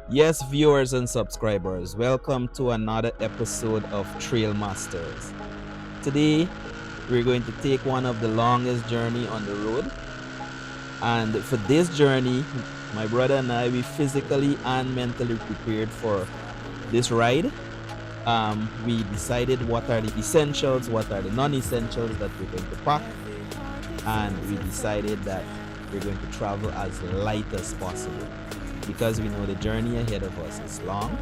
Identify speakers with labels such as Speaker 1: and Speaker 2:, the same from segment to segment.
Speaker 1: Yes, viewers and subscribers, welcome to another episode of Trail Masters. Today, we're going to take one of the longest journey on the road. And for this journey, my brother and I, we physically and mentally prepared for this ride. We decided what are the essentials, what are the non-essentials that we're going to pack. And we decided that we're going to travel as light as possible because we know the journey ahead of us is long.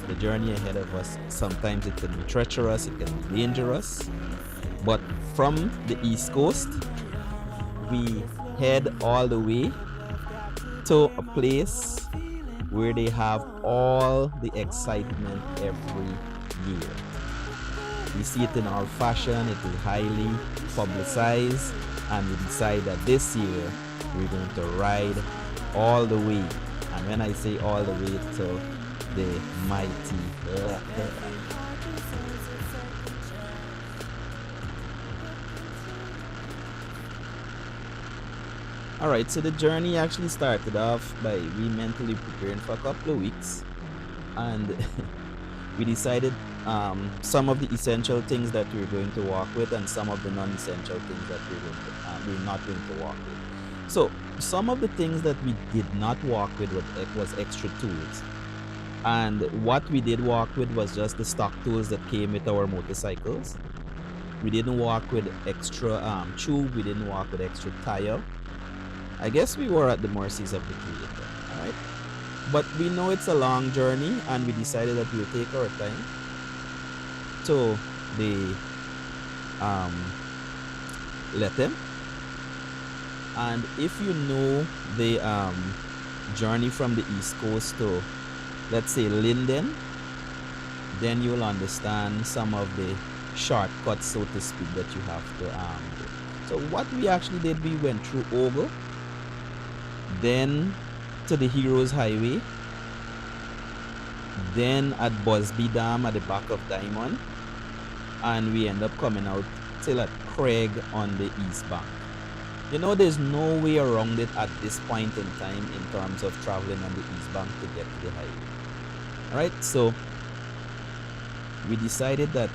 Speaker 1: The journey ahead of us, sometimes it can be treacherous, it can be dangerous. But from the East Coast, we head all the way to a place where they have all the excitement every year. We see it in our fashion, it is highly publicized, and we decide that this year we're going to ride all the way. And when I say all the way to the mighty Lethem. Alright, so the journey actually started off by we mentally preparing for a couple of weeks, and we decided some of the essential things that we're going to walk with and some of the non-essential things that we're not going to walk with. So some of the things that we did not walk with was extra tools, and what we did walk with was just the stock tools that came with our motorcycles. We didn't walk with extra tube, we didn't walk with extra tire. I guess we were at the mercies of the creator. All right, but we know it's a long journey, and we decided that we'll take our time to the Lethem. And if you know the journey from the East Coast to, let's say, Linden, then you'll understand some of the shortcuts, so to speak, that you have to do. So what we actually did, we went through Ogle, then to the Heroes Highway, then at Busby Dam at the back of Diamond, and we end up coming out till at Craig on the East Bank. You know, there's no way around it at this point in time in terms of traveling on the East Bank to get to the highway. Alright, so we decided that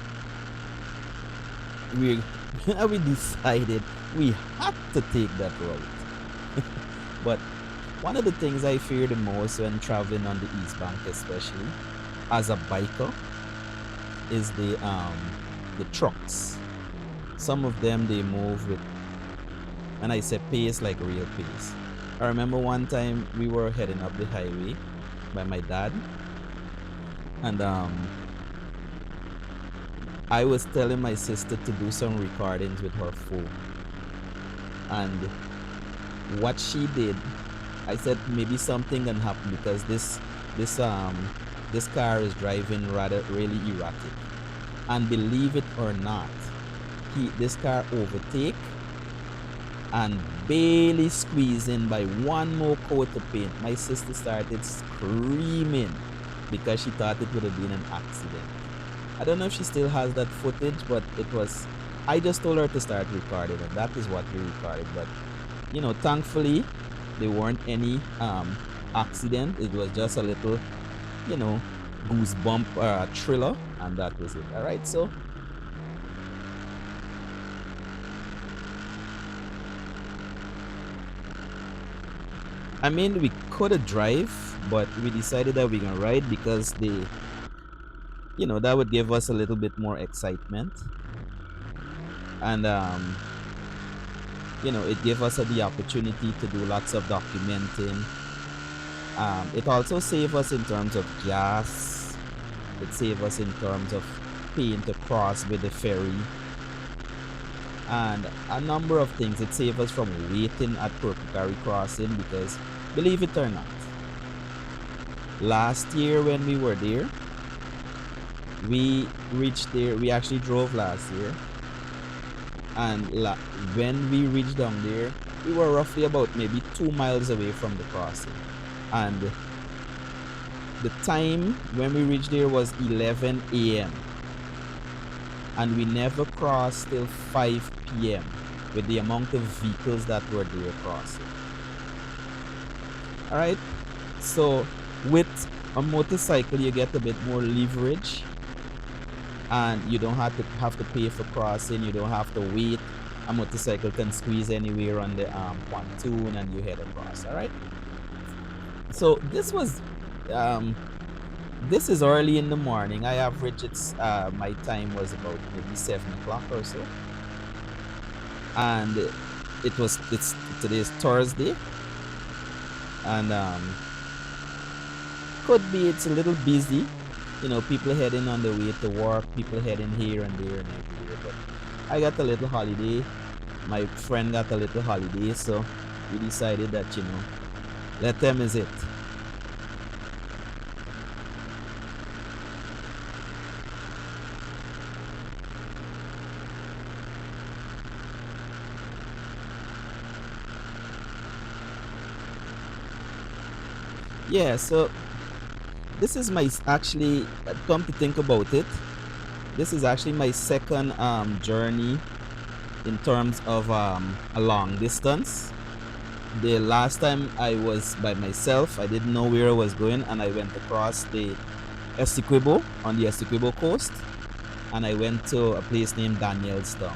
Speaker 1: we decided we had to take that route. But one of the things I fear the most when traveling on the East Bank, especially as a biker, is the trucks. Some of them, they move with, and I say pace, like real pace. I remember one time we were heading up the highway by my dad, and I was telling my sister to do some recordings with her phone, and what she did, I said maybe something can happen because this car is driving rather really erratic, and believe it or not, this car overtake and barely squeezing by one more coat of paint. My sister started screaming because she thought it would have been an accident. I don't know if she still has that footage, but it was, I just told her to start recording, and that is what we recorded. But you know, thankfully there weren't any accident. It was just a little, you know, goosebump thriller, and that was it. All right, so I mean, we could have drive, but we decided that we're gonna ride because you know, that would give us a little bit more excitement, and you know, it gave us the opportunity to do lots of documenting. It also saved us in terms of gas. It saved us in terms of paying to cross with the ferry, and a number of things. It saved us from waiting at Purpukari crossing because, believe it or not, last year when we were there, we reached there. We actually drove last year, and when we reached down there, we were roughly about maybe 2 miles away from the crossing, and the time when we reached there was 11 a.m. and we never crossed till 5 p.m. with the amount of vehicles that were there crossing. All right, so With a motorcycle, you get a bit more leverage, and you don't have to pay for crossing. You don't have to wait. A motorcycle can squeeze anywhere on the pontoon, and you head across. All right. So this is early in the morning. I average my time was about maybe 7 o'clock or so, and it's today's Thursday, and could be it's a little busy. People heading on the way to work, people heading here and there and everywhere. But I got a little holiday. My friend got a little holiday, so we decided that Lethem is it. Yeah, so this is my actually come to think about it. This is actually my second journey in terms of a long distance. The last time I was by myself, I didn't know where I was going, and I went across the Essequibo on the Essequibo coast, and I went to a place named Danielstown.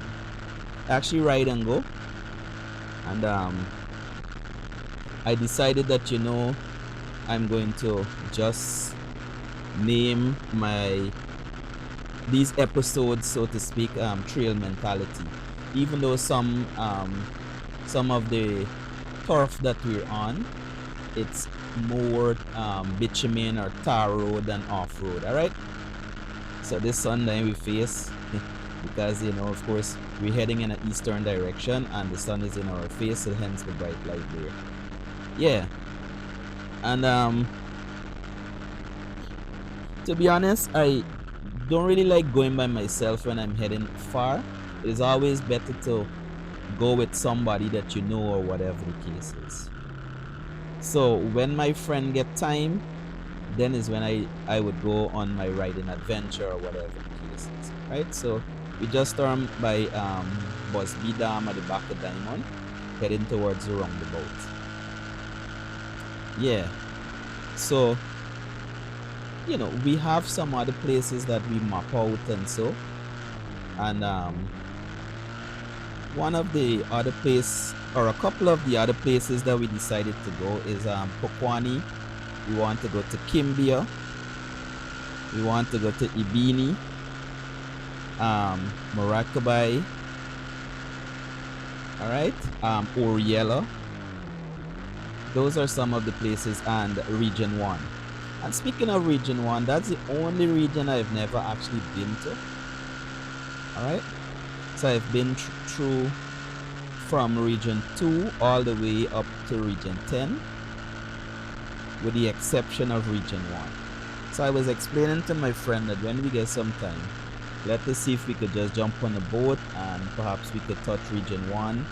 Speaker 1: Actually, ride and go, and I decided that I'm going to just name these episodes, so to speak, trail mentality. Even though some of the turf that we're on, it's more bitumen or tar road than off road. All right. So this Sunday we face because of course we're heading in an eastern direction and the sun is in our face, so hence the bright light there. Yeah. And to be honest, I don't really like going by myself when I'm heading far. It is always better to go with somebody that or whatever the case is. So when my friend get time, then is when I would go on my riding adventure or whatever the case is. Right? So we just turned by Busby Dam at the back of Diamond, heading towards the roundabout. Yeah. So we have some other places that we map out and so. And one of the other place or a couple of the other places that we decided to go is Pokwani. We want to go to Kimbia. We want to go to Ibini, Morakabai, all right, Oriella. Those are some of the places, and Region 1. And speaking of Region 1, that's the only region I've never actually been to. All right. So I've been through from Region 2 all the way up to Region 10, with the exception of Region 1. So I was explaining to my friend that when we get some time, let us see if we could just jump on a boat and perhaps we could touch Region 1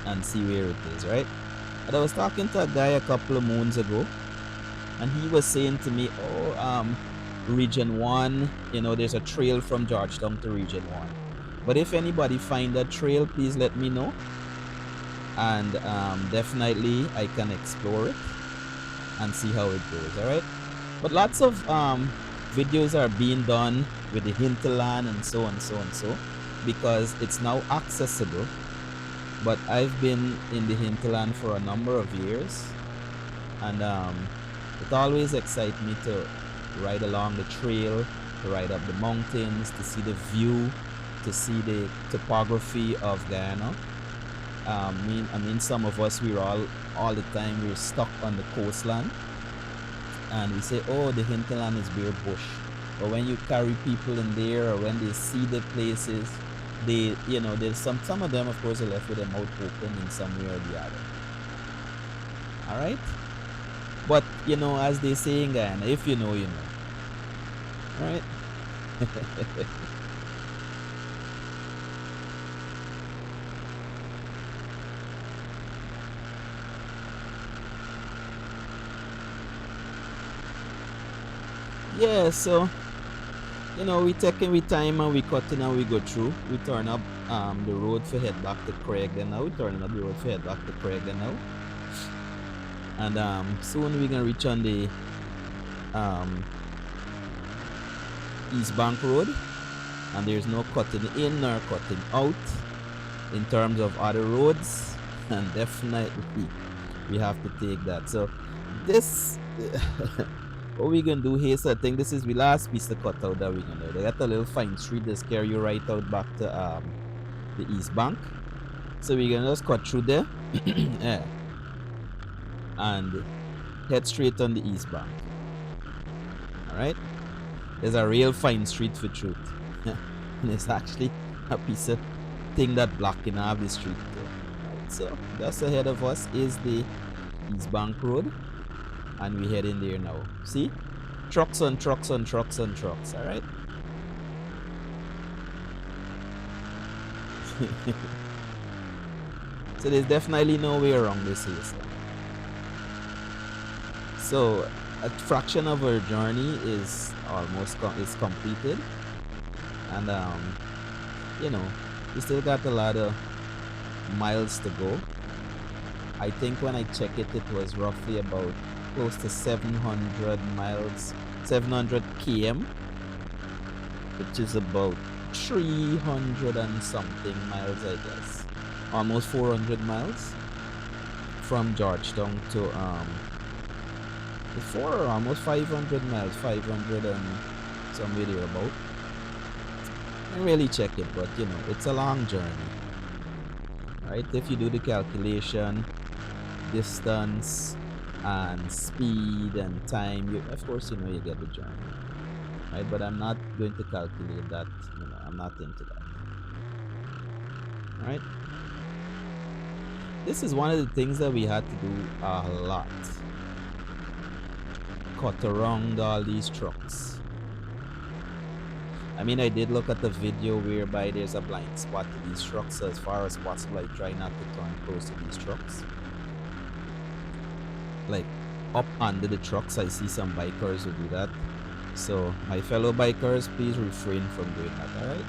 Speaker 1: and see where it is, right? But I was talking to a guy a couple of moons ago, and he was saying to me, Region 1, there's a trail from Georgetown to Region 1. But if anybody find that trail, please let me know. And definitely I can explore it and see how it goes, all right? But lots of videos are being done with the hinterland and so and so and so, because it's now accessible. But I've been in the hinterland for a number of years, and it always excites me to ride along the trail, to ride up the mountains, to see the view, to see the topography of Guyana. I mean, some of us, we're all the time we're stuck on the coastline, and we say, oh, the hinterland is bare bush. But when you carry people in there, or when they see the places, there's some of them, of course, are left with their mouth open in some way or the other. All right. But as they say in Guyana, if you know, you know. All right. Yeah, so we taking we time and we cutting and we go through. We turn up the road for head back to Craigden now. We turning up the road for head back to Craigden now. And soon we're gonna reach on the um, East Bank Road, and there's no cutting in nor cutting out in terms of other roads, and definitely we have to take that. So this what we gonna do here, so I think this is the last piece of cutout that we're gonna do. They got a little fine street that's carry you right out back to the East Bank. So we're gonna just cut through there yeah, and head straight on the East Bank. Alright? There's a real fine street for truth. And it's actually a piece of thing that blocking off the street too. Right, so just ahead of us is the East Bank Road, and we head in there now. See? Trucks on trucks on trucks on trucks, alright? So there's definitely no way around this here. So a fraction of our journey is almost is completed, and you know, we still got a lot of miles to go. I think when I check it, it was roughly about close to 700 miles, 700 km, which is about 300 and something miles, I guess, almost 400 miles from Georgetown to before, almost 500 miles, 500 and somewhere there about. I really check it, but you know, it's a long journey, right? If you do the calculation, distance and speed and time, you, of course, you know, you get the journey, right? But I'm not going to calculate that. You know, I'm not into that. Right? This is one of the things that we had to do a lot. Cut around all these trucks. I mean, I did look at the video whereby there's a blind spot to these trucks, so as far as possible I try not to turn close to these trucks. Like up under the trucks, I see some bikers who do that. So my fellow bikers, please refrain from doing that, alright?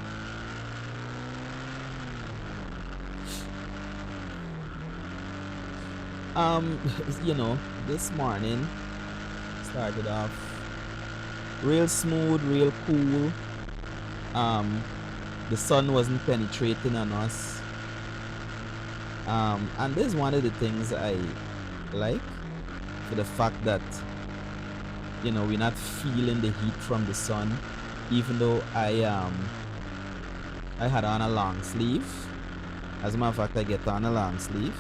Speaker 1: You know, this morning started off real smooth, real cool. The sun wasn't penetrating on us. And this is one of the things I like, for the fact that, you know, we're not feeling the heat from the sun, even though I had on a long sleeve. As a matter of fact, I get on a long sleeve,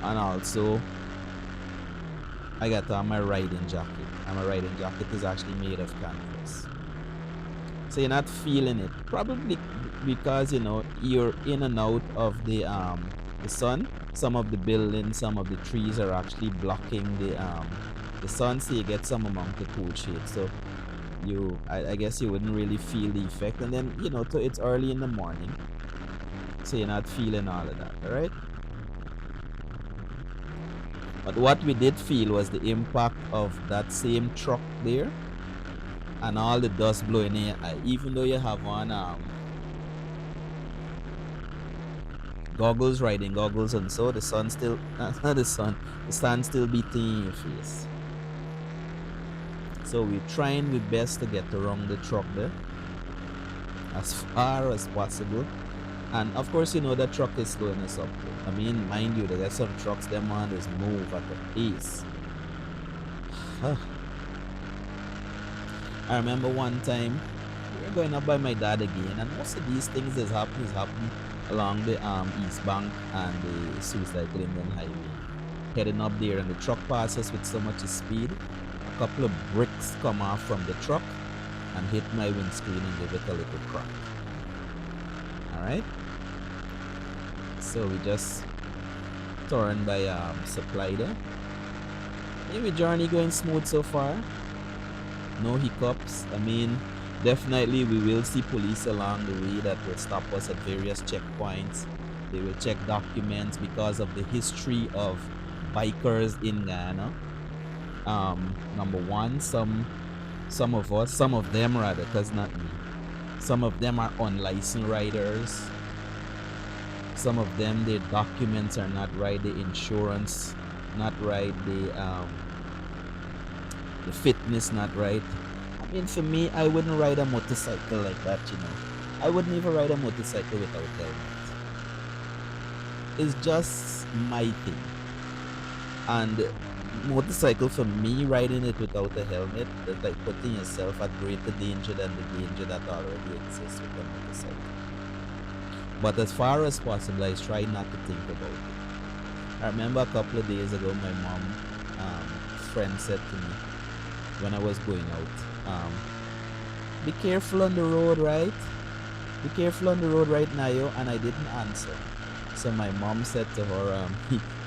Speaker 1: and also I got on my riding jacket, and my riding jacket is actually made of canvas, so you're not feeling it, probably because, you know, you're in and out of the sun. Some of the buildings, some of the trees are actually blocking the sun, so you get some amount of cool shade, so I guess you wouldn't really feel the effect. And then, you know, it's early in the morning, so you're not feeling all of that, all right? But what we did feel was the impact of that same truck there and all the dust blowing in your eye. Even though you have on goggles, riding goggles, and so the sun still, not the sun, the sun still beating in your face. So we're trying our best to get around the truck there as far as possible. And of course, you know, the truck is slowing us up too. I mean, mind you, there's some trucks, them on just move at a pace. I remember one time we were going up by my dad again, and most of these things is happening along the East Bank and the Suicide Linden Highway. Heading up there, and the truck passes with so much speed. A couple of bricks come off from the truck and hit my windscreen and give it a little crack. Alright, so we just turned by Supply there. Maybe journey going smooth so far, no hiccups. I mean, definitely we will see police along the way that will stop us at various checkpoints. They will check documents because of the history of bikers in Guyana. Number one, some of them rather, because not me, some of them are unlicensed riders. Some of them, their documents are not right, the insurance not right, the fitness not right. I mean, for me, I wouldn't ride a motorcycle like that, you know. I wouldn't even ride a motorcycle without helmet. It's just my thing. And motorcycle, for me, riding it without a helmet is like putting yourself at greater danger than the danger that already exists with a motorcycle. But as far as possible, I try not to think about it. I remember a couple of days ago, my mom friend said to me when I was going out, be careful on the road, right? Be careful on the road right now, yo. And I didn't answer. So my mom said to her,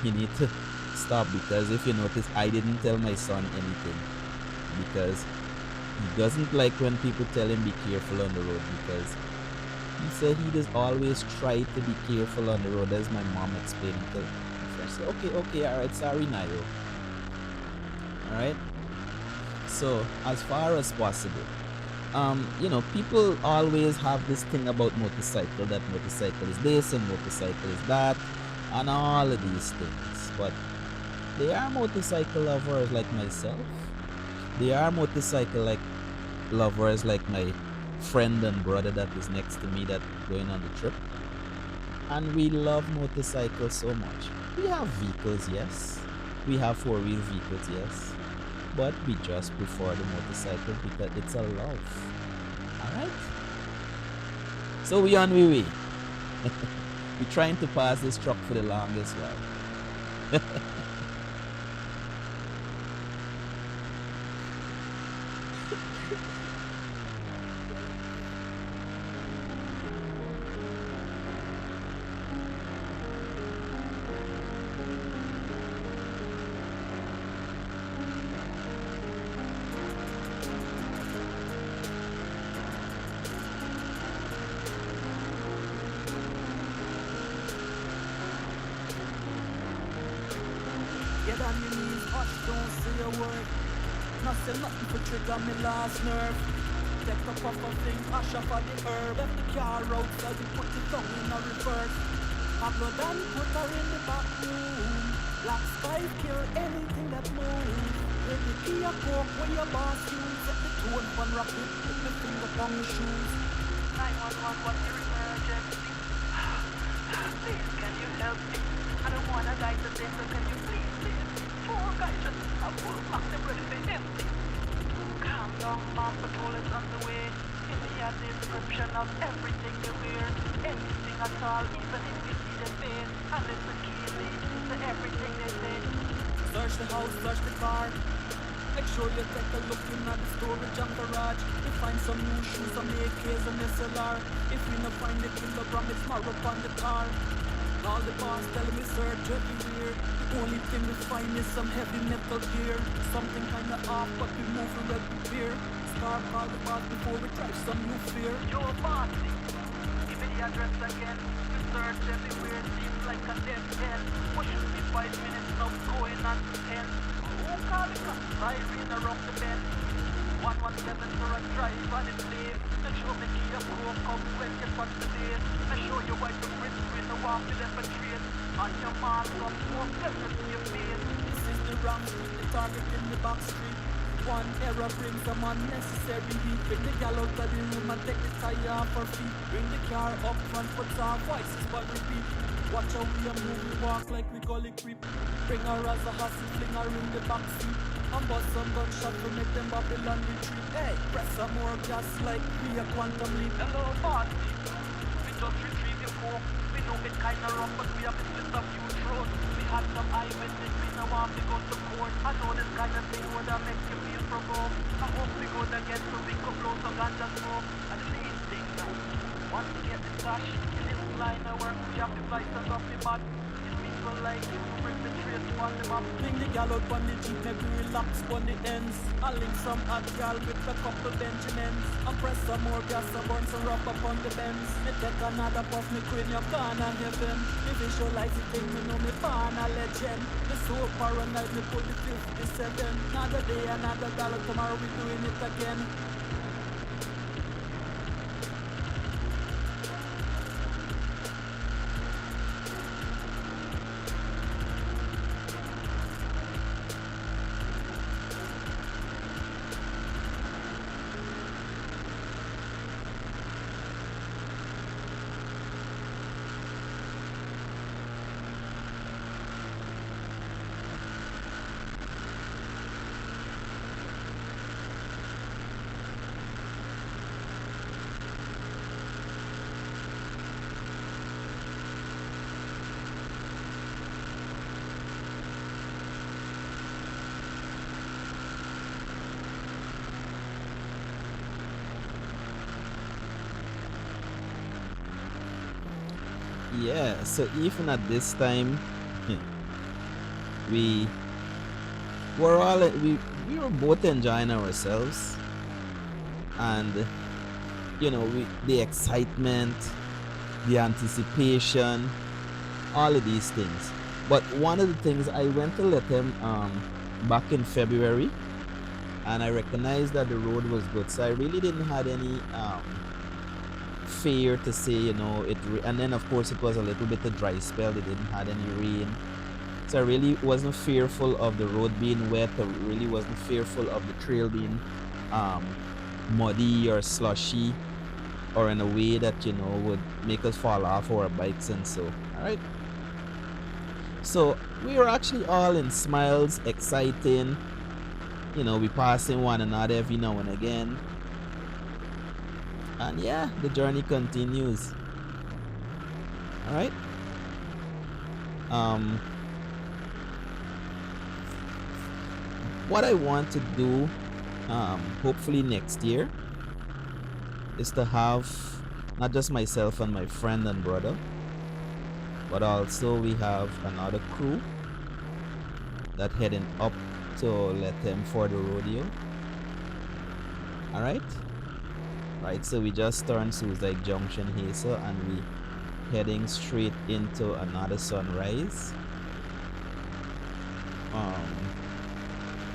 Speaker 1: you need to stop, because if you notice, I didn't tell my son anything, because he doesn't like when people tell him be careful on the road, because he said he does always try to be careful on the road, as my mom explained to me. I said, okay, alright, sorry, Nayo. Alright? So, as far as possible, people always have this thing about motorcycle, that motorcycle is this and motorcycle is that, and all of these things. But there are motorcycle lovers like myself. There are motorcycle lovers like my friend and brother that is next to me that going on the trip. And we love motorcycles so much. We have vehicles, yes. We have four-wheel vehicles, yes. But we just prefer the motorcycle because it's a love. Alright? So we on we way. We're trying to pass this truck for the longest while.
Speaker 2: Get on your knees, hush, don't say a word. Not say nothing for trigger me last nerve. Take the puff of thing, hush up on the herb. Left the car outside, we put the tongue in a reverse. Pablo Dan put her in the back room. Black sky kill anything that moves. With the key of coke, where your boss use. Set the tone, one rapid, put the finger on your shoes. 911, what's your emergency? Please, can you help me? I don't wanna die today, so can you please leave? Four guys just have full pack, they're ready for empty. Calm down, mom, patrol is on the way. In the description of everything you wear. Anything at all, even if you see the face. And listen keenly to everything they say. Search the house, search the car. Make sure you take a look in at the storage and garage. You find some new shoes, some AKs and SLR. If we not find the kilogram, it's more up on the car. All the boss telling me search everywhere. The only thing we find is some heavy metal gear. Something kinda off, but we move and red clear. Scorp call the boss before we drive some new fear. Yo, bossy, give me the address again. We search everywhere, seems like a dead end. What should be 5 minutes now, going on to 10. Who call the cops? Siren around the bend. 117 for a drive on the plane. Make sure me key up, come 20 spots the day. Make sure you wipe the windscreen, the walk to them a train. On your mark, up, walk, never see your face. This is the wrong street, the target in the back street. One error brings some unnecessary heat. Bring the gal out of the room and take the tire off her feet. Bring the car up front, put our voices but repeat. Watch how we move, we walk like we gully creep. Bring her as a hostage, fling her in the back seat. And bust some gunshot to make them Babylon retreat. Hey, press some more gas like we a quantum leap. Hello, bossy. We just retrieve your coke. We know it kinda rough, but we have split a few throats. We had some eyewitness, we now want to go to court. I know this kind of thing would have make you feel provoked. I hope we go again so we could blow some ganja smoke. And the main thing now, once we get the stash, in this line of work, we have to fly some off the mat. Like you bring the trace on them up. Bring the gal out on the jeep, maybe relax on the ends. I link some hot gal with a couple Benjamins. And press some more gas and burn some rub up on the bends. Me take another puff, me queen, you're gone and heaven. Me visualize the thing, me know me born a legend. Me so paranoid, me pull the 57. Another day, another dollar, tomorrow we doing it again.
Speaker 1: yeah, so even at this time, we we were both enjoying ourselves, and the excitement, the anticipation, all of these things. But one of the things, I went to Lethem back in February, and I recognized that the road was good, so I really didn't had any fear to say, and then of course it was a little bit of dry spell. It didn't had any rain, so I really wasn't fearful of the road being wet. I really wasn't fearful of the trail being um, muddy or slushy, or in a way that would make us fall off our bikes. And so, all right, so we were actually all in smiles, exciting. We passing one another every now and again, and yeah, the journey continues. All right. What I want to do, hopefully next year, is to have not just myself and my friend and brother, but also we have another crew that heading up to Lethem for the rodeo. All right. Right, so we just turned Suicide Junction here, so, and we heading straight into another sunrise.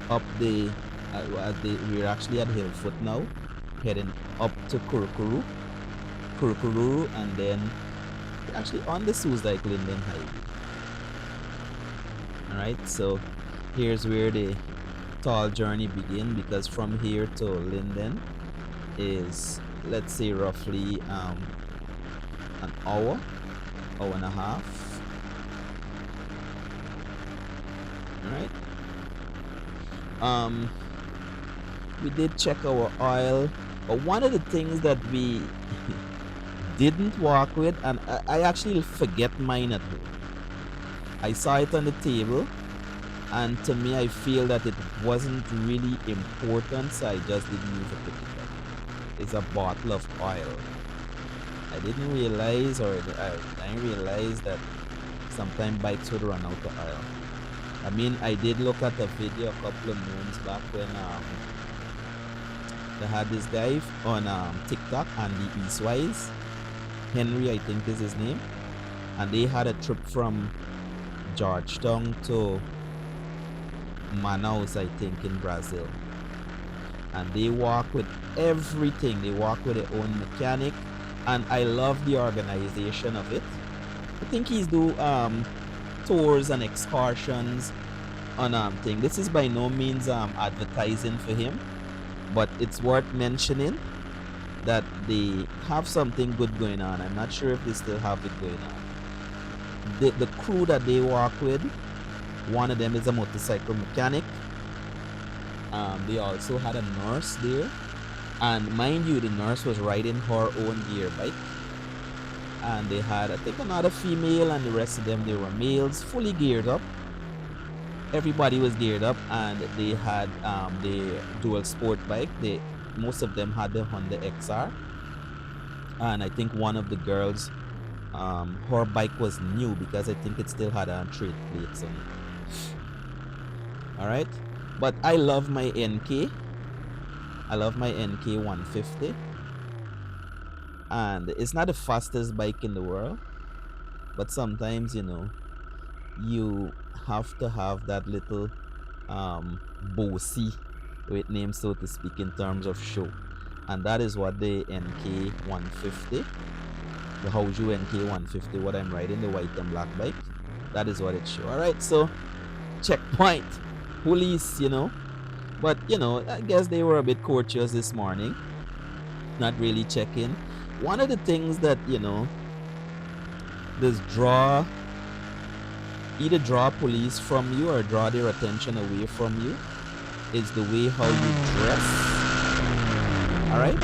Speaker 1: Up we're actually at Hillfoot now, heading up to Kurukuru, and then we're actually on the Suicide Linden Highway. All right, so here's where the tall journey begins, because from here to Linden is, let's say, roughly an hour and a half. All right. We did check our oil, but one of the things that we didn't walk with, and I actually forget mine at home. I saw it on the table, and to me, I feel that it wasn't really important, so I just didn't even pick it up. It's a bottle of oil. I didn't realize, or I didn't realize that sometimes bikes would run out of oil. I mean, I did look at a video a couple of months back when they had this guy on TikTok, Andy Eastwise, Henry, I think is his name, and they had a trip from Georgetown to Manaus, I think, in Brazil. And they walk with everything. They walk with their own mechanic, and I love the organization of it. I think he's do tours and excursions on thing. This is by no means advertising for him, but it's worth mentioning that they have something good going on. I'm not sure if they still have it going on. The crew that they walk with, one of them is a motorcycle mechanic. They also had a nurse there, and mind you, the nurse was riding her own gear bike. And they had, I think, another female, and the rest of them, they were males, fully geared up. Everybody was geared up, and they had the dual sport bike. Most of them had the Honda XR, and I think one of the girls, her bike was new, because I think it still had trade plates on it. All right, but I love my NK. I love my NK 150. And it's not the fastest bike in the world, but sometimes you have to have that little bossy with name, so to speak, in terms of show. And that is what the NK 150, the Hoju NK 150, what I'm riding, the white and black bike, that is what it shows. All right, so checkpoint police, but I guess they were a bit courteous this morning, not really checking. One of the things that does either draw police from you or draw their attention away from you is the way how you dress. All right,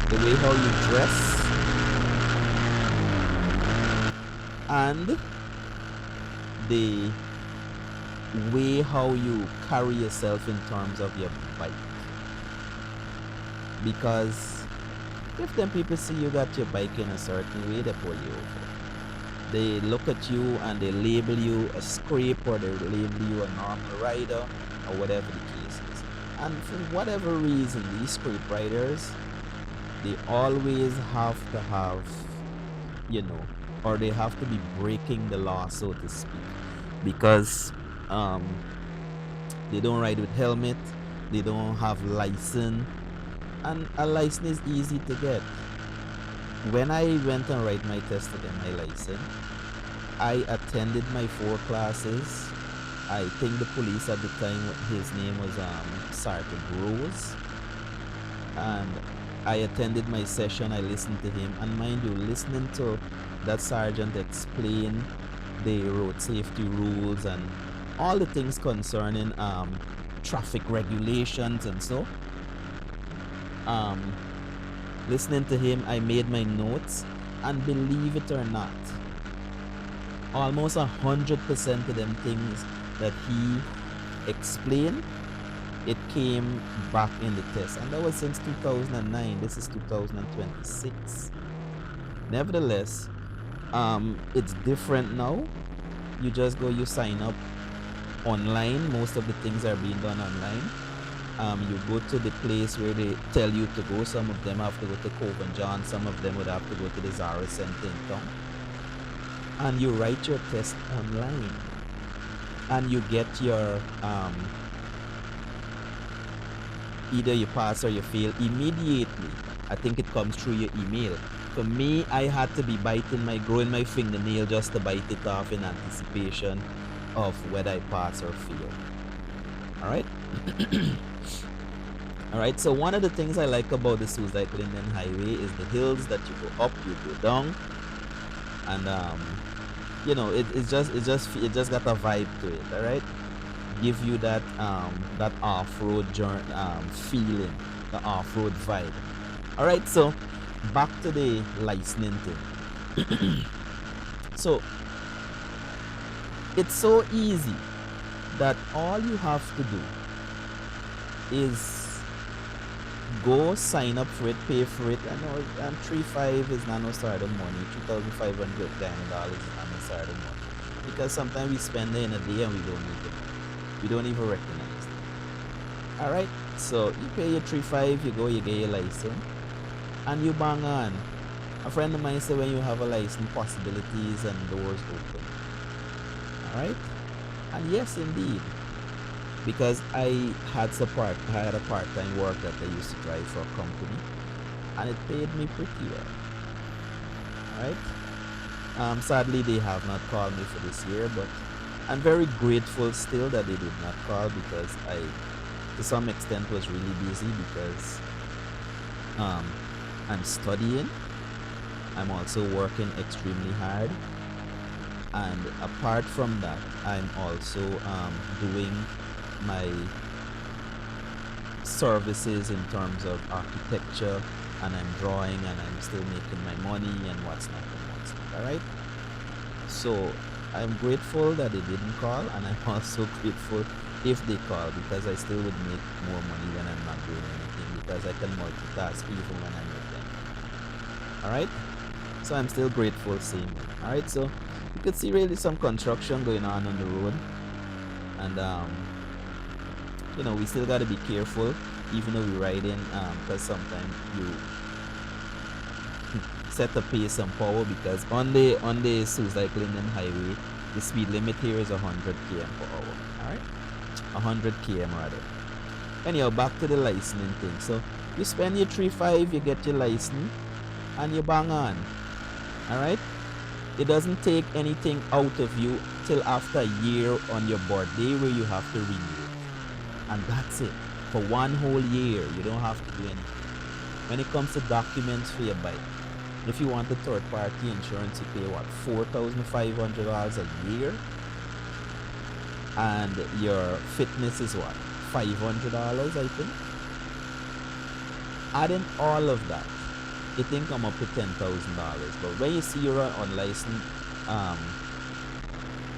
Speaker 1: the way how you dress, and the way how you carry yourself in terms of your bike. Because If them people see you got your bike in a certain way, they pull you over. They look at you and they label you a scrape, or they label you a normal rider, or whatever the case is. And for whatever reason, these scrape riders, they always have to have, or they have to be breaking the law, so to speak, because they don't ride with helmet, they don't have license, and a license is easy to get. When I went and write my test to get my license, I attended my 4 classes. I think the police at the time, his name was Sergeant Rose, and I attended my session. I listened to him, and mind you, listening to that sergeant explain the road safety rules and all the things concerning traffic regulations and so. Listening to him, I made my notes, and believe it or not, almost 100% of them things that he explained, it came back in the test, and that was since 2009. This is 2026. Nevertheless, it's different now. You just go, you sign up online. Most of the things are being done online. You go to the place where they tell you to go. Some of them have to go to Cove and John. Some of them would have to go to the Zara Center in town. And you write your test online. And you get your, either you pass or you fail immediately. I think it comes through your email. For me, I had to be growing my fingernail just to bite it off in anticipation of whether I pass or fail. Alright? Alright, so one of the things I like about the Suicide Linden Highway is the hills that you go up, you go down, and it just got a vibe to it. Alright, give you that that off-road journey feeling, the off-road vibe. Alright, so back to the licensing thing. So it's so easy that all you have to do is go sign up for it, pay for it. I know, and $3,500 is not no start of money. $2,500 is not no start of money, because sometimes we spend it in a day and we don't need it. We don't even recognize it. All right, so you pay your $3,500, you go, you get your license, and you bang on. A friend of mine said when you have a license, possibilities and doors open. All right, and yes, indeed. Because I had a part-time work that I used to drive for a company, and it paid me pretty well. Right? Sadly, they have not called me for this year, but I'm very grateful still that they did not call, because I, to some extent, was really busy because I'm studying. I'm also working extremely hard, and apart from that, I'm also doing my services in terms of architecture, and I'm drawing, and I'm still making my money and what's not. All right, so I'm grateful that they didn't call, and I'm also grateful if they call, because I still would make more money when I'm not doing anything, because I can multitask even when I'm with them. All right, so I'm still grateful same way. All right, so you could see really some construction going on the road, and we still got to be careful even though we ride in, because sometimes you set the pace and power, because on the Suicide Linden Highway, the speed limit here is 100 km per hour. Alright, 100 km rather. Anyhow, back to the licensing thing. So you spend your $3,500, you get your license, and you bang on. Alright, it doesn't take anything out of you till after a year on your birthday, where you have to renew it. And that's it. For 1 whole year, you don't have to do anything. When it comes to documents for your bike, if you want a third-party insurance, you pay what, $4,500 a year, and your fitness is what, $500, I think. Adding all of that, it can come up to $10,000. But when you see you're an unlicensed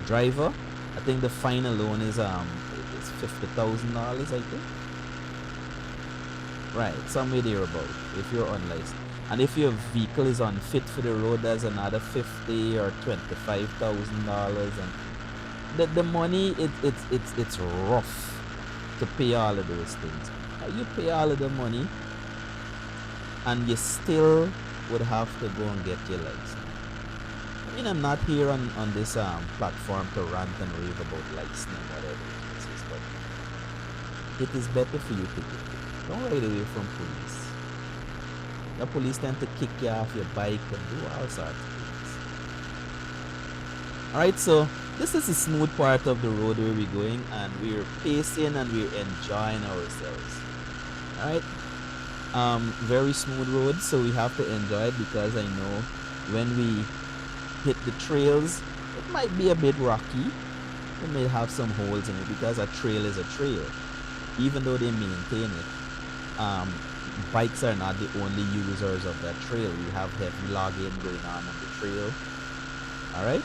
Speaker 1: driver, I think the fine alone is $50,000, I think. Right, somewhere there about, if you're unlicensed. And if your vehicle is unfit for the road, there's another $50 or $25,000. And the money, it's rough to pay all of those things. You pay all of the money, and you still would have to go and get your license. I mean, I'm not here on this platform to rant and rave about licensing, whatever it is, but it is better for you to get it. Don't ride away from police. The police tend to kick you off your bike and do all sorts of things. Alright, so this is the smooth part of the road where we're going, and we're pacing and we're enjoying ourselves. Alright, very smooth road, so we have to enjoy it, because I know when we hit the trails, it might be a bit rocky. It may have some holes in it, because a trail is a trail. Even though they maintain it, bikes are not the only users of that trail. We have heavy logging going on the trail. Alright,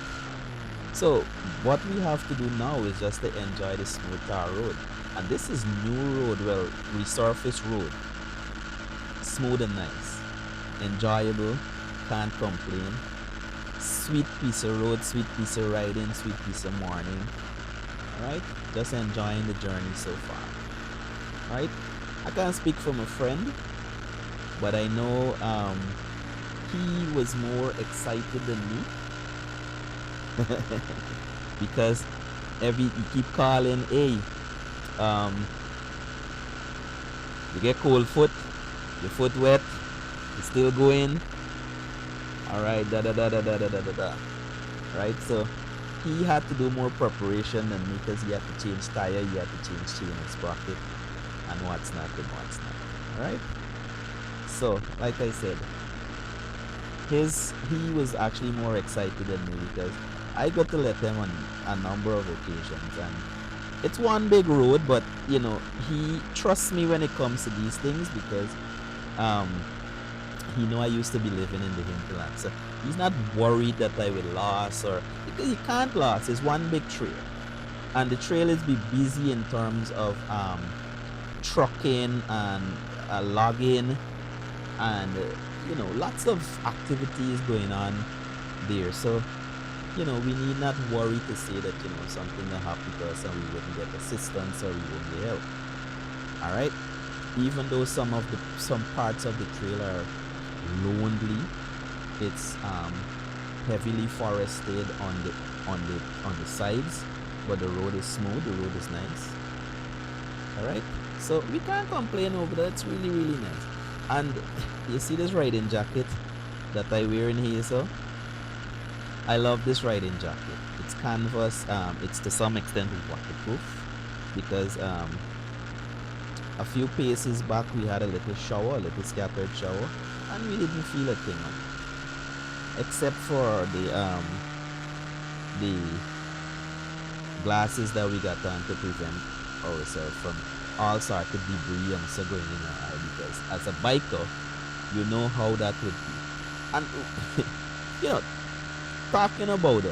Speaker 1: so what we have to do now is just to enjoy the smooth tar road. And this is new road, well, resurfaced road. Smooth and nice, enjoyable, can't complain. Sweet piece of road, sweet piece of riding, sweet piece of morning. Alright, just enjoying the journey so far. Alright, I can't speak from a friend, but I know he was more excited than me. Because you keep calling, hey, you get cold foot, your foot wet, you still going. Alright, Right, so he had to do more preparation than me, because he had to change tire, he had to change chain and sprocket, and what's not and what's not. Alright, so like I said, he was actually more excited than me, because I got to Lethem on a number of occasions, and it's one big road, but you know, he trusts me when it comes to these things, because he know I used to be living in the hinterland, so he's not worried that I will lose, or because he can't lose. It's one big trail, and the trail is be busy in terms of trucking and logging, and you know, lots of activities going on there. So you know, we need not worry to say that, you know, something will happen to us and we wouldn't get assistance or we wouldn't get help. All right, even though some parts of the trail are lonely, it's heavily forested on the sides, but the road is smooth, the road is nice. All right, so we can't complain over that. It's really, really nice. And you see this riding jacket that I wear in here, so I love this riding jacket. It's canvas. It's to some extent waterproof, because a few paces back we had a little shower, a little scattered shower, and we didn't feel a thing, except for the glasses that we got on to prevent ourselves from all sorts of debris and so going in our eye, because as a biker, you know how that would be. And you know, talking about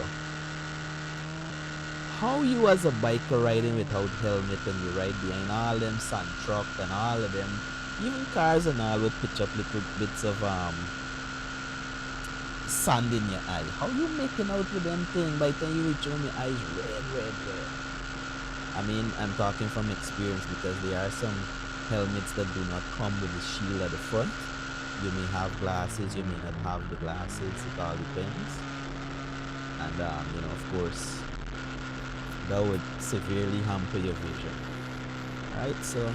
Speaker 1: how you as a biker riding without helmet, and you ride behind all them sand truck and all of them, even cars and all, would pitch up little bits of sand in your eye. How you making out with them thing? By the time you reach home, your eyes red. I mean, I'm talking from experience, because there are some helmets that do not come with the shield at the front. You may have glasses, you may not have the glasses, it all depends. And you know, of course, that would severely hamper your vision. Alright, so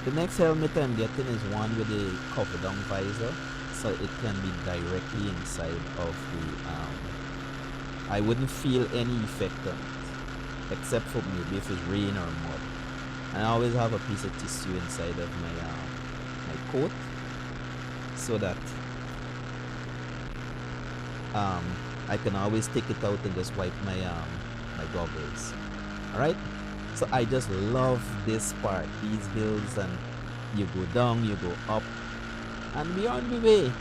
Speaker 1: the next helmet I'm getting is one with a cover down visor, so it can be directly inside of the I wouldn't feel any effect on it, except for maybe if it's rain or mud. And I always have a piece of tissue inside of my coat, so that I can always take it out and just wipe my my goggles. Alright, so I just love this part, these hills, and you go down, you go up, and we're on the way.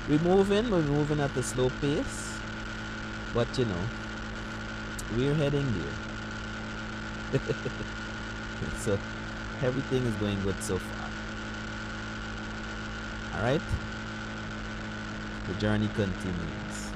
Speaker 1: We're moving at a slow pace, but you know, we're heading there. So everything is going good so far. Alright, The journey continues.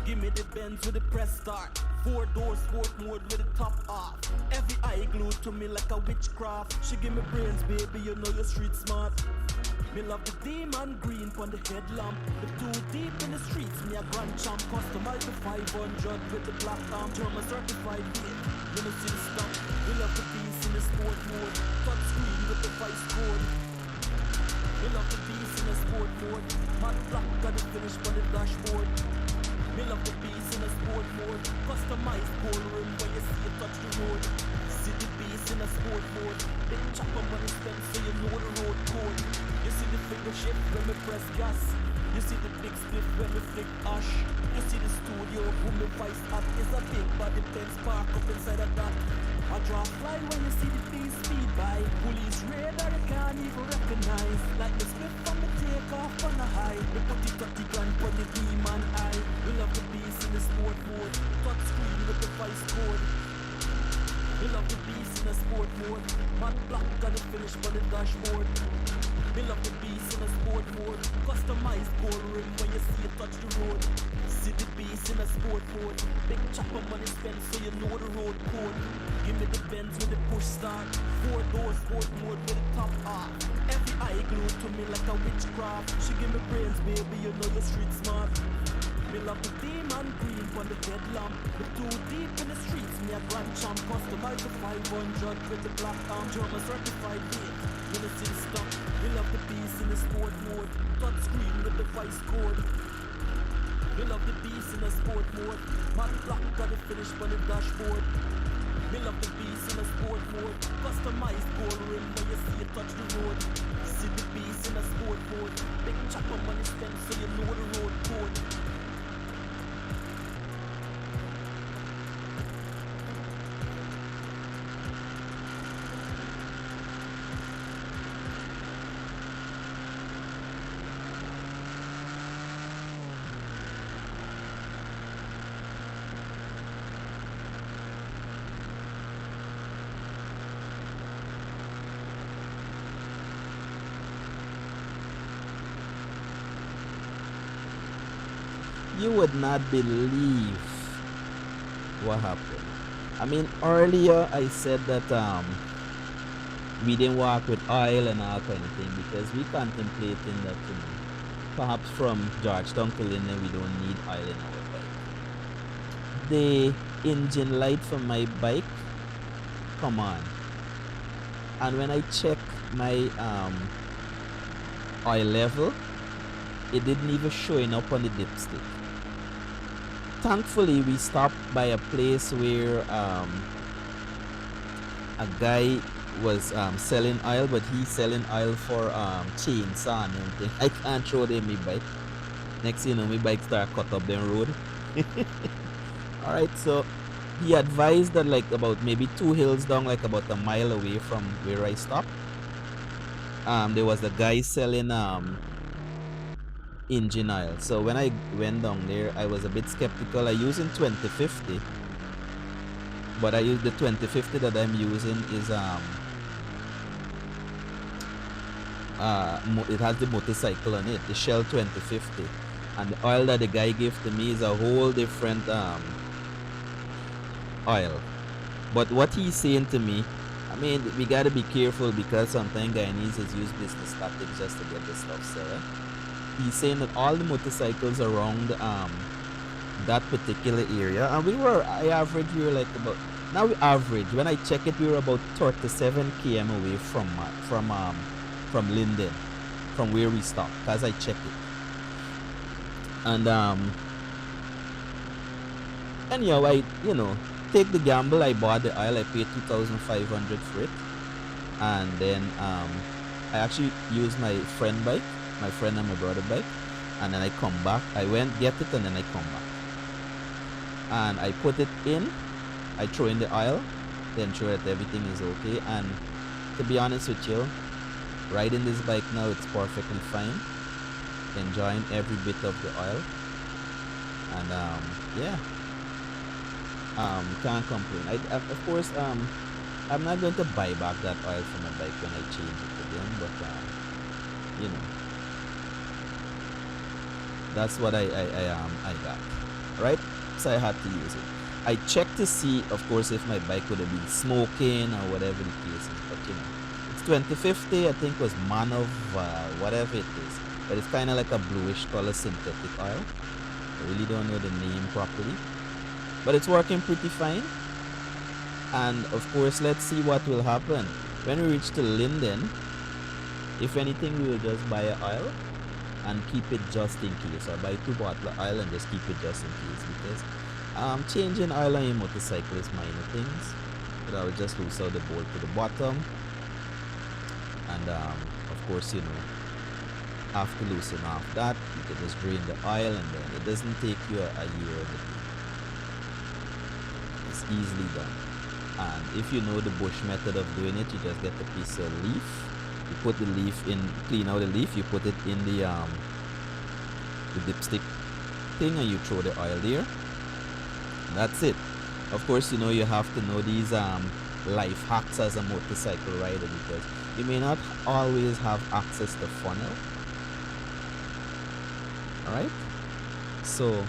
Speaker 2: Give me the Benz with the press start. 4 door sport mode with the top off. Every eye glued to me like a witchcraft. She give me brains, baby, you know you're street smart. Me love the demon green on the headlamp. The too deep in the streets, me a grand champ. Customize the 500 with the black arm. German certified beat, you know see the stuff. We love the beast in the sport mode. Touch screen with the vice code. We love the beast in the sport mode. Matte black got the finish on the dashboard. Me love the beast in a sport mode. Customized gold rim when you see it touch the road. See the beast in a sport mode. Big chopper money spent so you know the road code. You see the finger shift when me press gas. You see the big stiff when me flick ash. You see the studio who me vice at. Is a big body 10 spark up inside of that. I draw fly when you see the beast speed by. Police radar you can't even recognize. Like the split from the take off on the high. We put it at the gun for the demon eye. We love the beast in the sport mode. Touch screen with the vice code. We love the beast in the sport mode. Matte black got the finish for the dashboard. We love the beast in a sport mode. Customized gold rim when you see it touch the road. See the beast in a sport mode. Big chopper money spent so you know the road code. Give me the Benz with the push start. 4 door sport mode with the top off. Every eye glued to me like a witchcraft. She give me brains, baby, you know you're street smart. Me love the demon green on the headlamp. The too deep in the streets, me a grand champ. Customize the 500 with the black arm. German certified beat, you know see the stuff. We love the beast in the sport mode. Touch screen with the vice code. We love the beast in the sport mode. Matte black got the finish on the dashboard. We love the beast in the sport mode. Customized gold rim when you see it touch the road. See the beast in the sport mode. Big chopper money spent so you know the road code.
Speaker 1: You would not believe what happened. I mean, earlier I said that we didn't work with oil and all kind of thing because we contemplating that perhaps from Georgetown to Linden we don't need oil in our bike. The engine light for my bike, come on. And when I check my oil level, it didn't even showing up on the dipstick. Thankfully, we stopped by a place where a guy was selling oil, but he's selling oil for chainsaw and everything. I can't throw them my bike. Next thing you know, my bike start cut up the road. Alright, so he advised that like about maybe 2 hills down, like about a mile away from where I stopped, there was a guy selling engine oil. So when I went down there, I was a bit skeptical. I using 2050, but I use the 2050 that I'm using is it has the motorcycle on it, the Shell 2050, and the oil that the guy gave to me is a whole different oil. But what he's saying to me, I mean, we gotta be careful because sometimes Guyanese use business tactics just to get this stuff sold. He's saying that all the motorcycles around that particular area, and we were now we average, when I check it, we were about 37 km away from Linden, from where we stopped, because I checked it. And anyhow, I take the gamble. I bought the oil. I paid 2,500 for it, and then I actually used my friend and my brother bike, and then I come back. I went get it, and then I come back, and I put it in. I throw in the oil, then sure that everything is okay. And to be honest with you, riding this bike now, it's perfectly fine. Enjoying every bit of the oil, and yeah, can't complain. Of course, I'm not going to buy back that oil for my bike when I change it again, but you know, that's what I got, right? So I had to use it. I checked to see, of course, if my bike would have been smoking or whatever the case is, but you know, it's 2050, I think was Manov, whatever it is, but it's kind of like a bluish color synthetic oil. I really don't know the name properly, but it's working pretty fine. And of course, let's see what will happen when we reach to Linden. If anything, we will just buy an oil and keep it just in case, or buy 2 bottles of oil and just keep it just in case, because changing oil on your motorcycle is minor things. But I will just loose out the bolt to the bottom, and of course, you know, after loosening off that, you can just drain the oil, and then it doesn't take you a year of it. It's easily done. And if you know the bush method of doing it, you just get a piece of leaf, you put the leaf in, clean out the leaf, you put it in the dipstick thing, and you throw the oil there. That's it. Of course, you know, you have to know these life hacks as a motorcycle rider, because you may not always have access to funnel. Alright, so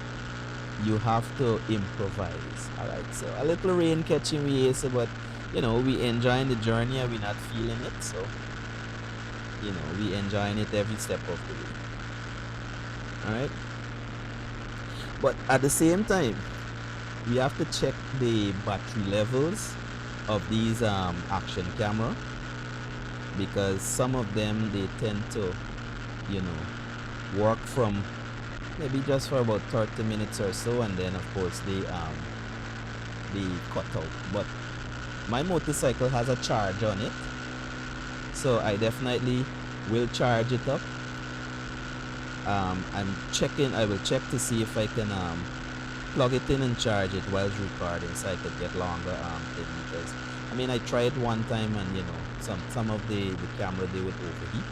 Speaker 1: you have to improvise. Alright, so a little rain catching me here, so, but you know, we enjoying the journey and we not feeling it, so you know, we enjoying it every step of the way. Alright, but at the same time, we have to check the battery levels of these action camera, because some of them, they tend to, you know, work from maybe just for about 30 minutes or so, and then of course they cut out. But my motorcycle has a charge on it, so I definitely will charge it up. I will check to see if I can plug it in and charge it while recording, so I could get longer thing, because I mean, I tried one time, and you know, some of the camera, they would overheat,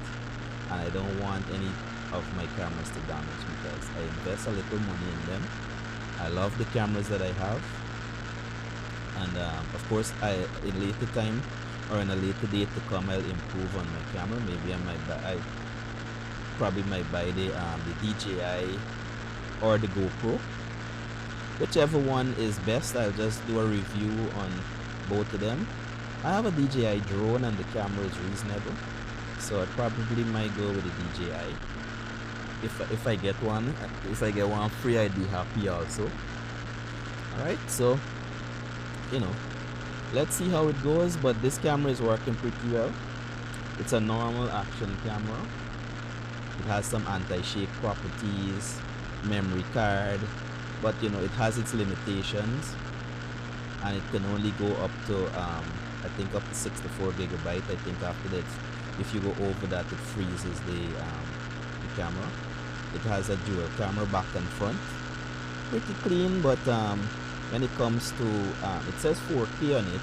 Speaker 1: and I don't want any of my cameras to damage, because I invest a little money in them. I love the cameras that I have, and of course, in later time, or in a later date to come, I'll improve on my camera. Maybe I probably might buy the DJI or the GoPro, whichever one is best. I'll just do a review on both of them. I have a DJI drone and the camera is reasonable, so I probably might go with the DJI. If I get one, if I get one free, I'd be happy also. Alright, so you know, let's see how it goes, but this camera is working pretty well. It's a normal action camera. It has some anti-shake properties, memory card, but you know, it has its limitations, and it can only go up to I think up to 64 gigabyte. I think after that, if you go over that, it freezes the camera. It has a dual camera back and front, pretty clean, but when it comes to it says 4K on it.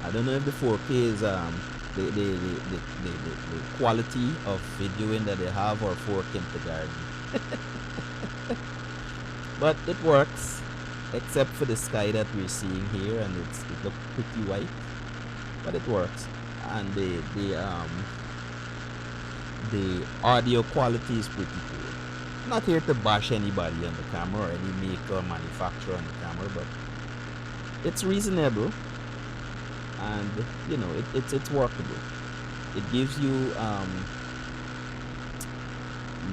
Speaker 1: I don't know if the 4K is the quality of videoing that they have, or for kindergarten. But it works, except for the sky that we're seeing here, and it looks pretty white, but it works. And the audio quality is pretty cool. Not here to bash anybody on the camera, or any maker or manufacturer on the camera, but it's reasonable, and you know, it's workable. It gives you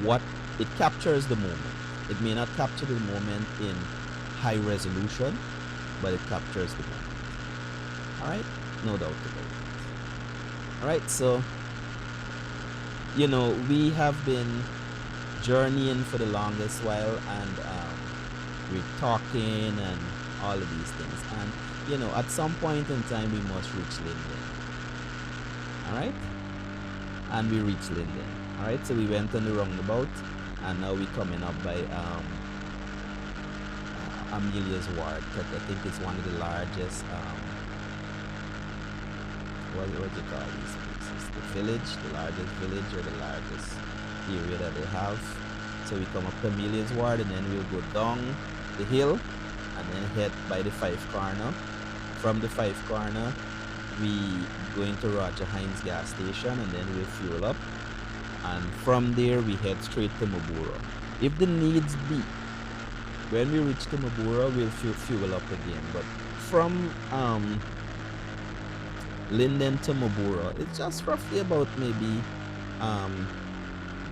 Speaker 1: what it captures the moment. It may not capture the moment in high resolution, but it captures the moment. Alright, no doubt about it. Alright, so you know, we have been journeying for the longest while, and we're talking and all of these things, and you know, at some point in time we must reach Linden. Alright, and we reached Linden. Alright, so we went on the roundabout, and now we're coming up by Amelia's Ward, that I think is one of the largest what do you call these places? The village, the largest village or the largest area that they have. So we come up to Amelia's Ward and then we'll go down the hill and then head by the Five Corner. From the Five Corner, we go into Roger Hines gas station and then we'll fuel up. And from there, we head straight to Mabura. If the needs be, when we reach to Mabura, we'll fuel up again. But from Linden to Mabura, it's just roughly about maybe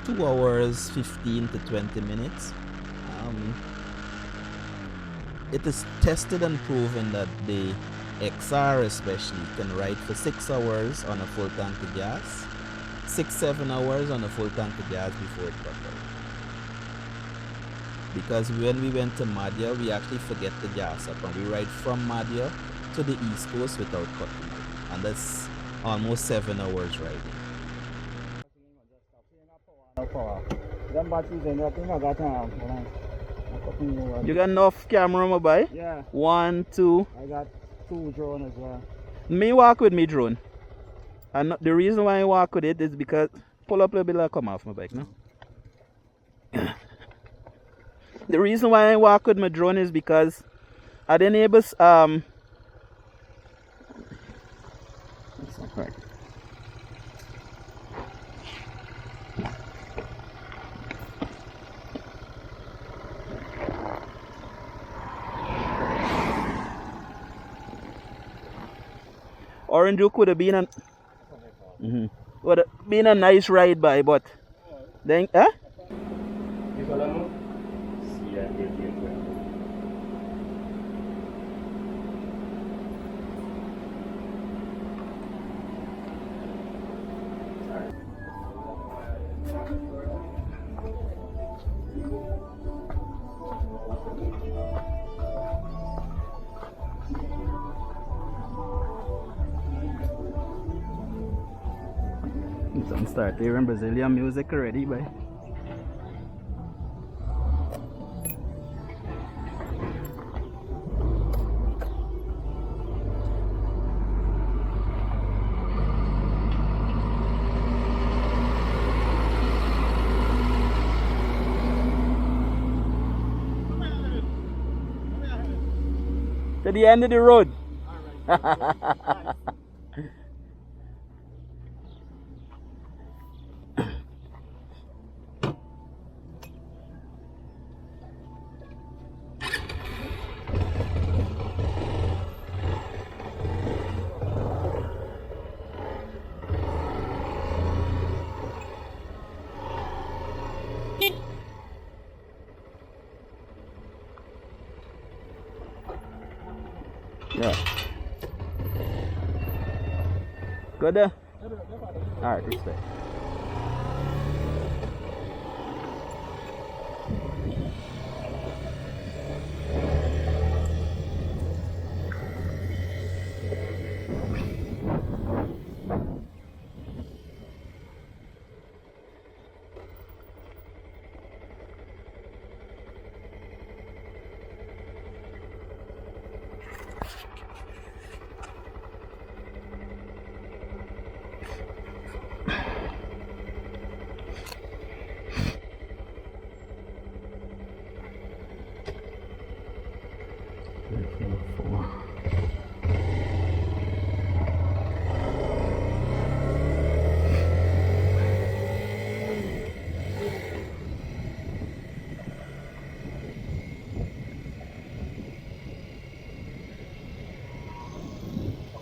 Speaker 1: 2 hours 15 to 20 minutes. It is tested and proven that the XR especially can ride for 6 hours on a full tank of gas, 6-7 hours on a full tank of gas before it cut out. Because when we went to Madhya, we actually forget the gas up and we ride from Madhya to the East Coast without cutting out. And that's almost 7 hours riding. You got enough camera mobile?
Speaker 2: Yeah.
Speaker 1: 1, 2.
Speaker 2: I got 2 drone as well.
Speaker 1: Me walk with me drone. And the reason why I walk with it is because pull up a little bit like come off my bike now. The reason why I walk with my drone is because I didn't able that's not right. Orange Duke would have been would have been a nice ride by, but then don't start hearing Brazilian music already, boy. To the end of the road. Yeah. Good there? Alright, respect.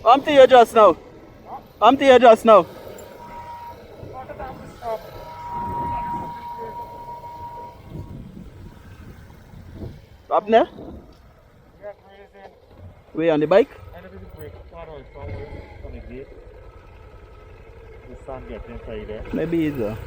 Speaker 1: I'm to you just now. I'm to you just now. Up there? Where on the bike? Maybe it's there.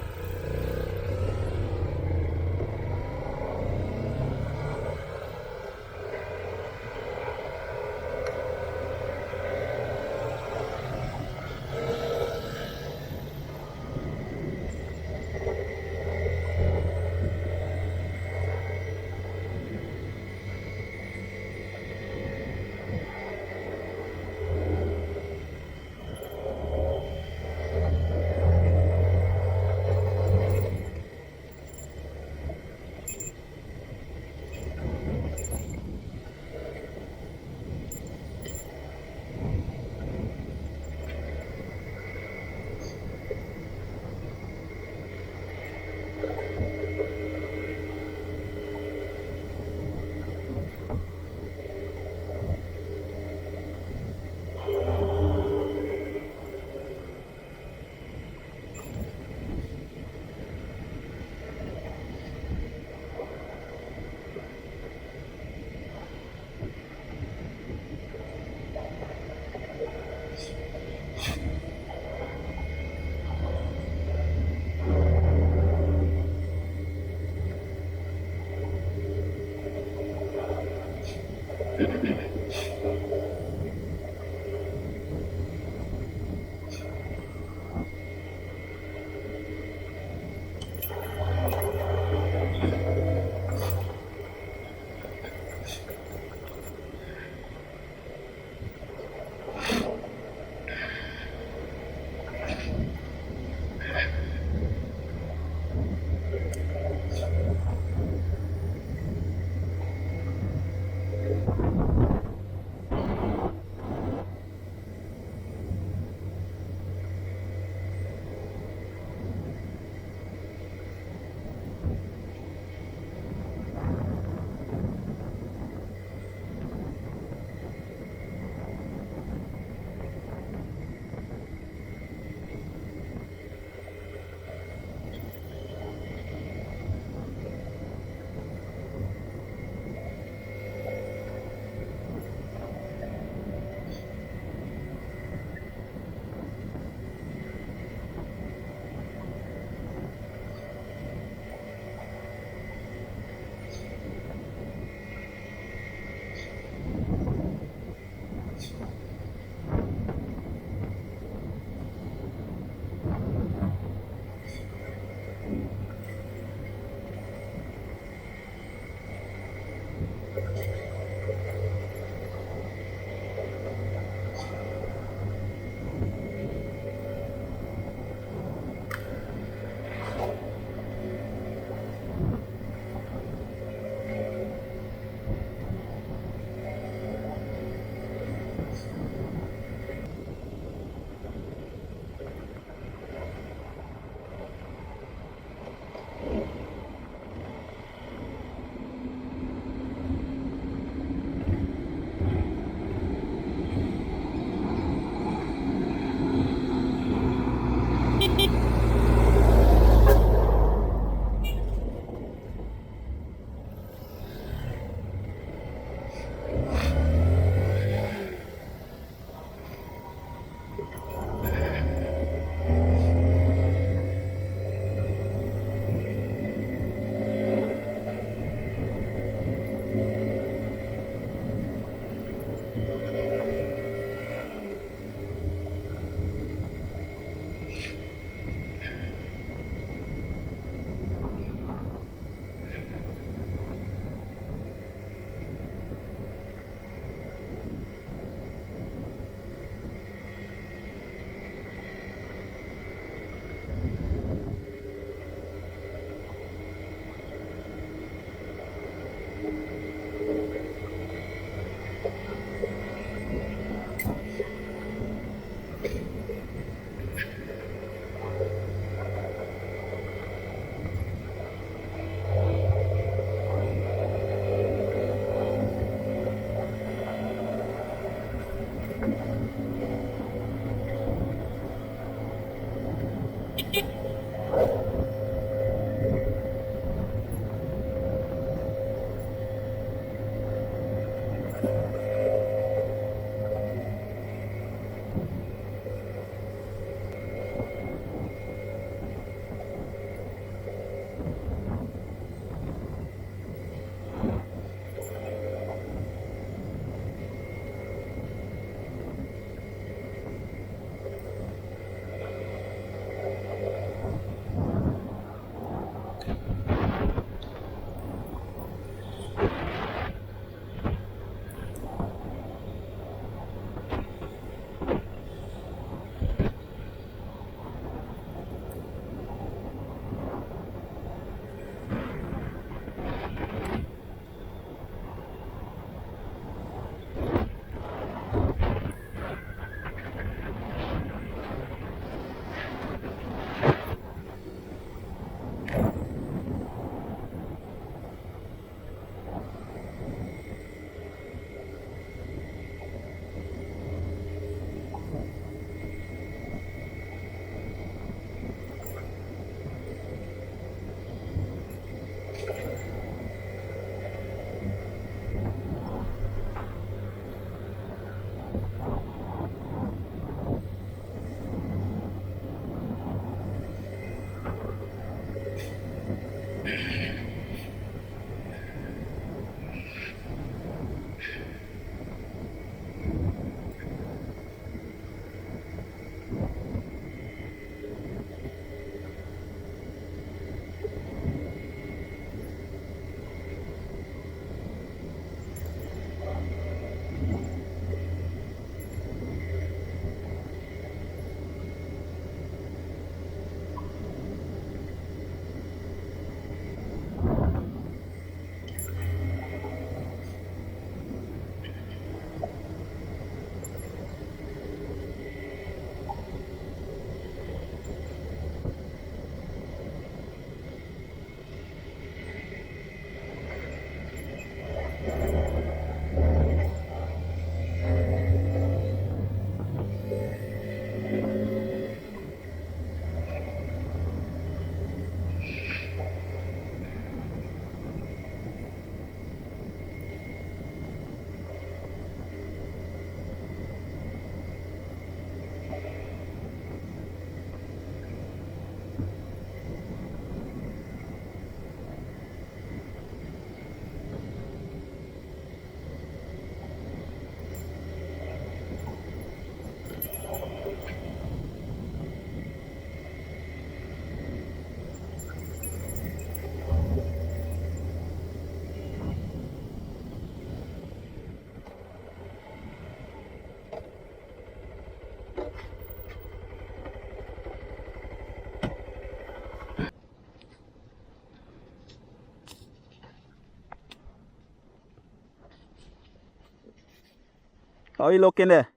Speaker 1: How you looking there?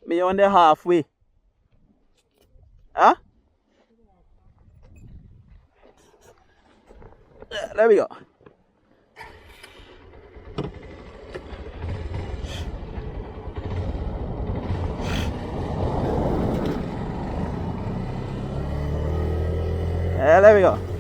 Speaker 1: Me on the halfway. Huh? There we go. There we go.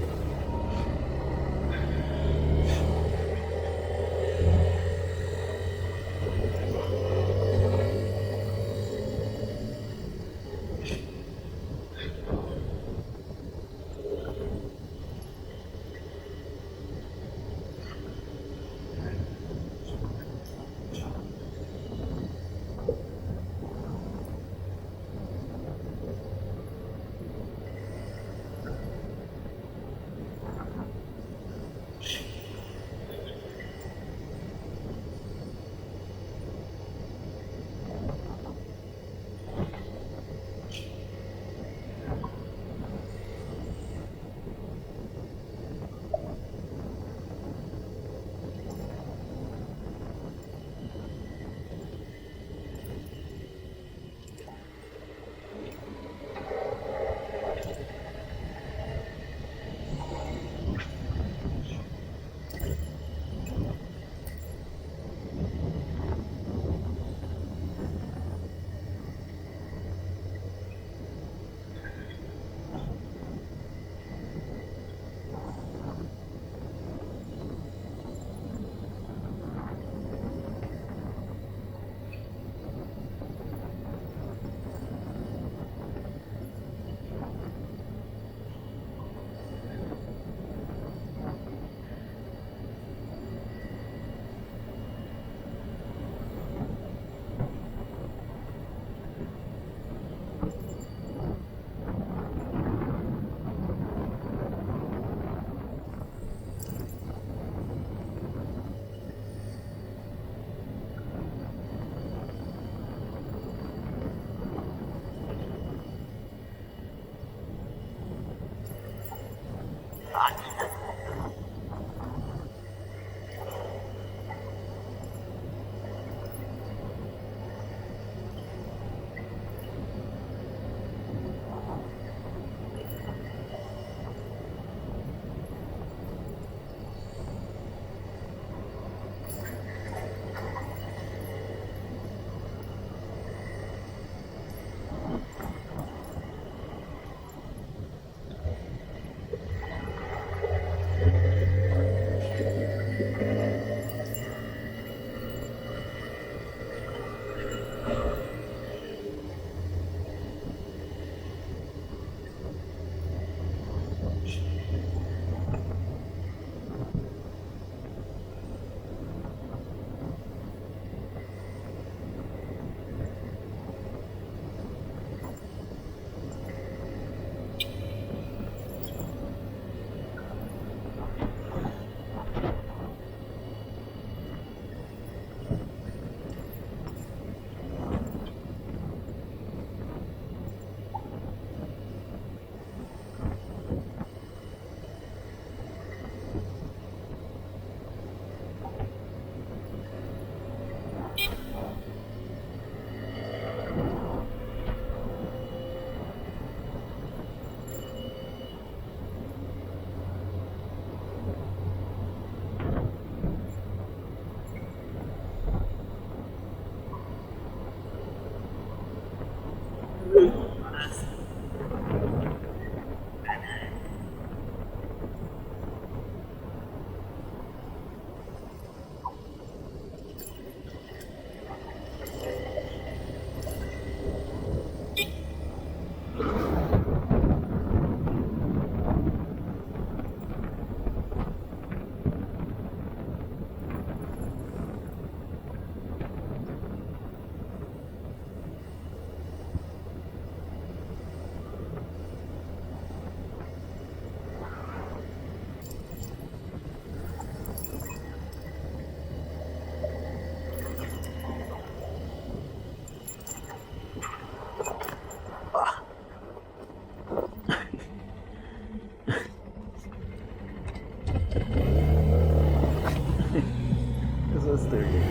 Speaker 1: so sturdy.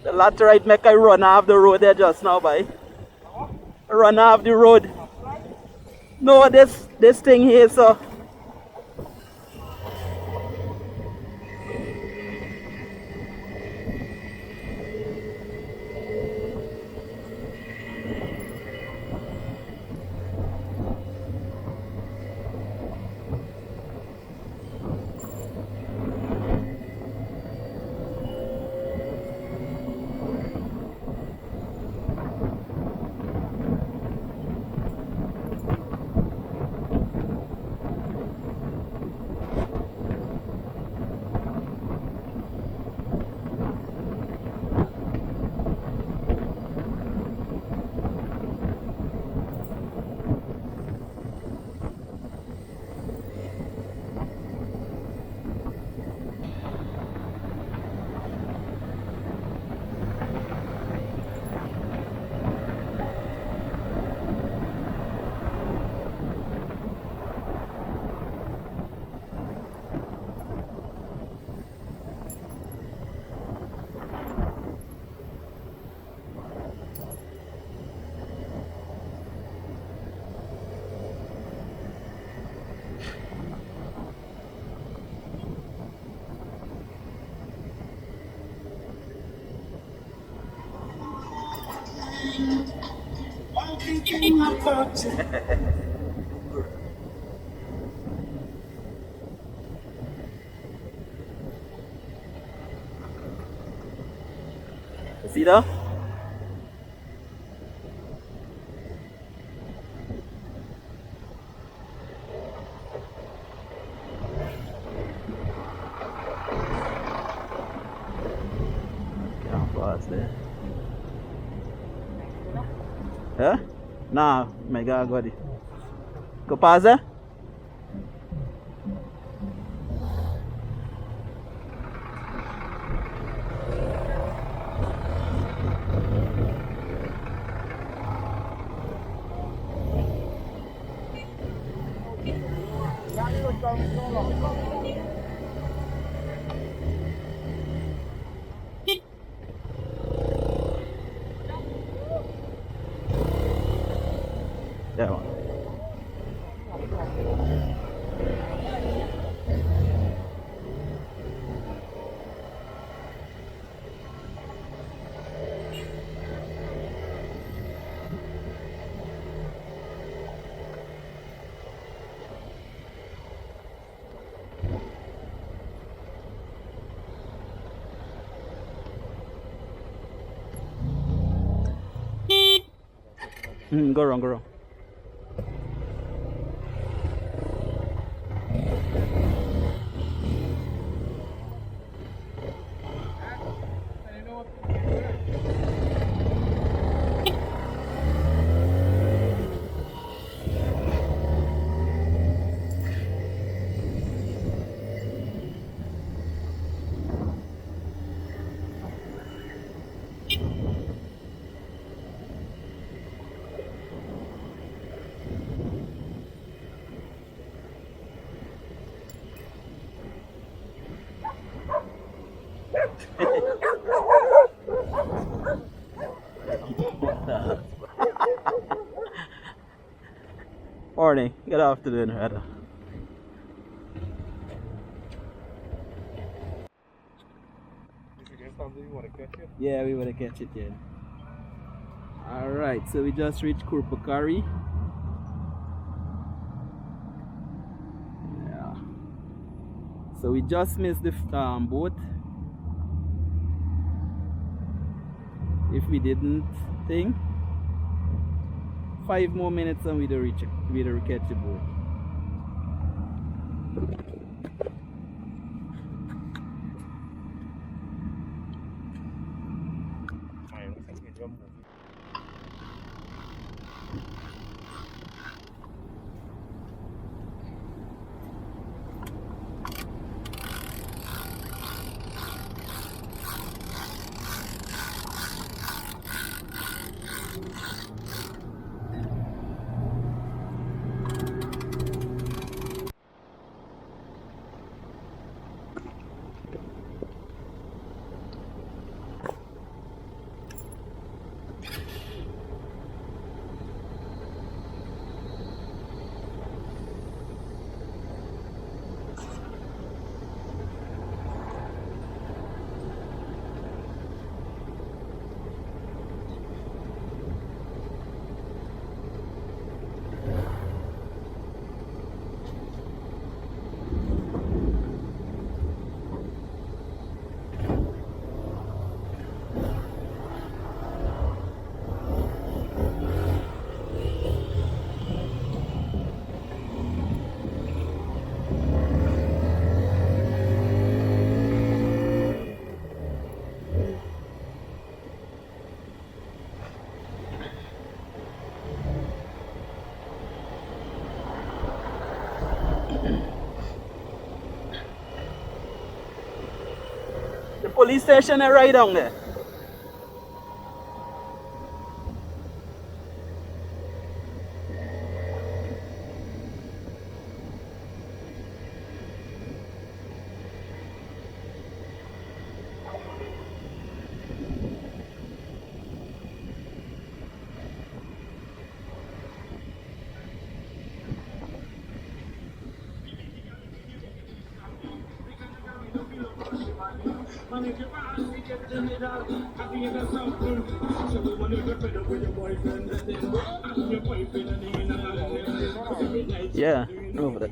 Speaker 1: The laterite make I run off the road there just now, boy. Run off the road. No, this thing here, so. See that? Can't pass there. Yeah? Nah, my God got it. Go pass there? That one. Go wrong, go wrong. Morning, good afternoon, rather. Yeah, we want to catch it, yeah. Alright, so we just reached Kurpakari. Yeah. So we just missed the boat. If we didn't think, 5 more minutes and we'd reach it. We'd catch the boat.
Speaker 2: The police station is right down there. Yeah, over there.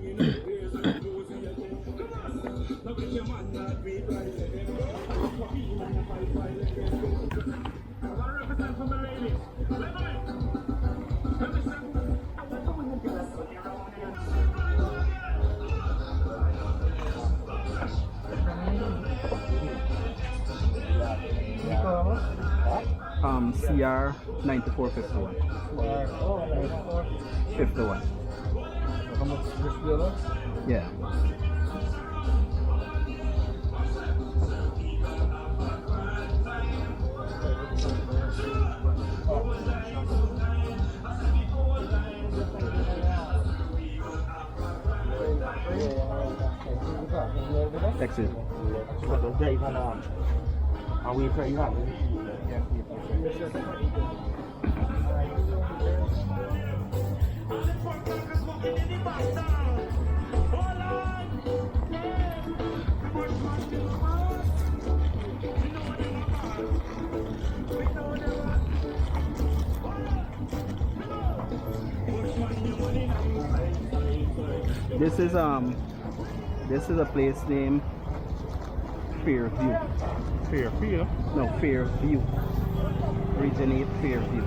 Speaker 2: CR 9451. 51.
Speaker 3: How much this bill?
Speaker 2: Yeah. Exit.
Speaker 3: Are we afraid you have it?
Speaker 2: This is a place named Fairview.
Speaker 3: Fear.
Speaker 2: No, Fairview. Region 8 Fairview.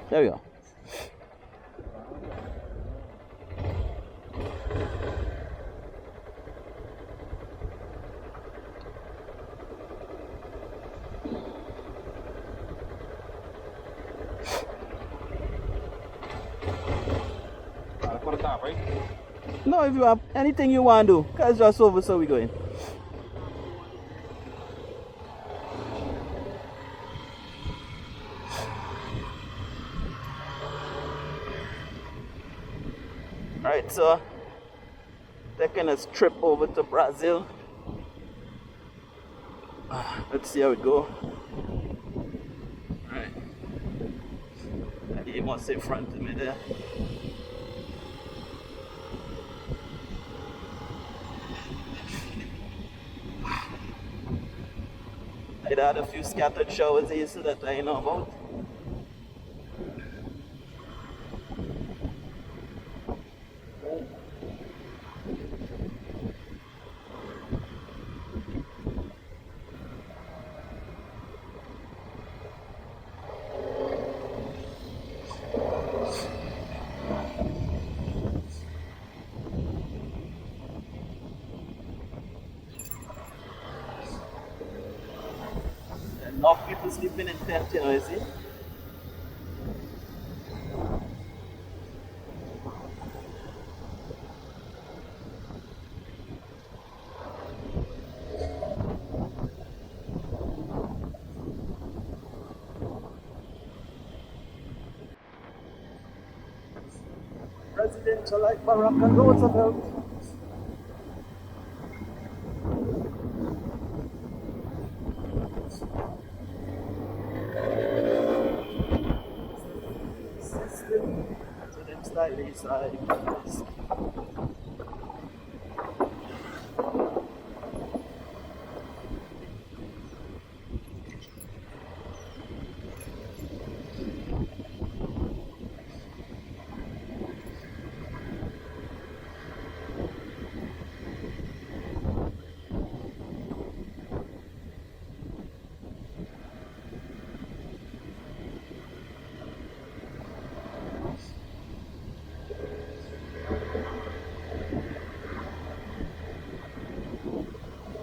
Speaker 1: There we go.
Speaker 3: Put a top, right?
Speaker 1: No, if you have anything you want to do, cause just over, so we going. Alright, so taking a trip over to Brazil. Let's see how it go. Alright. He must in front of me there. I had a few scattered showers here so that I know about. Enough people sleeping in tent, you know, you see? Presidential like Barack and Roosevelt. So them slightly side.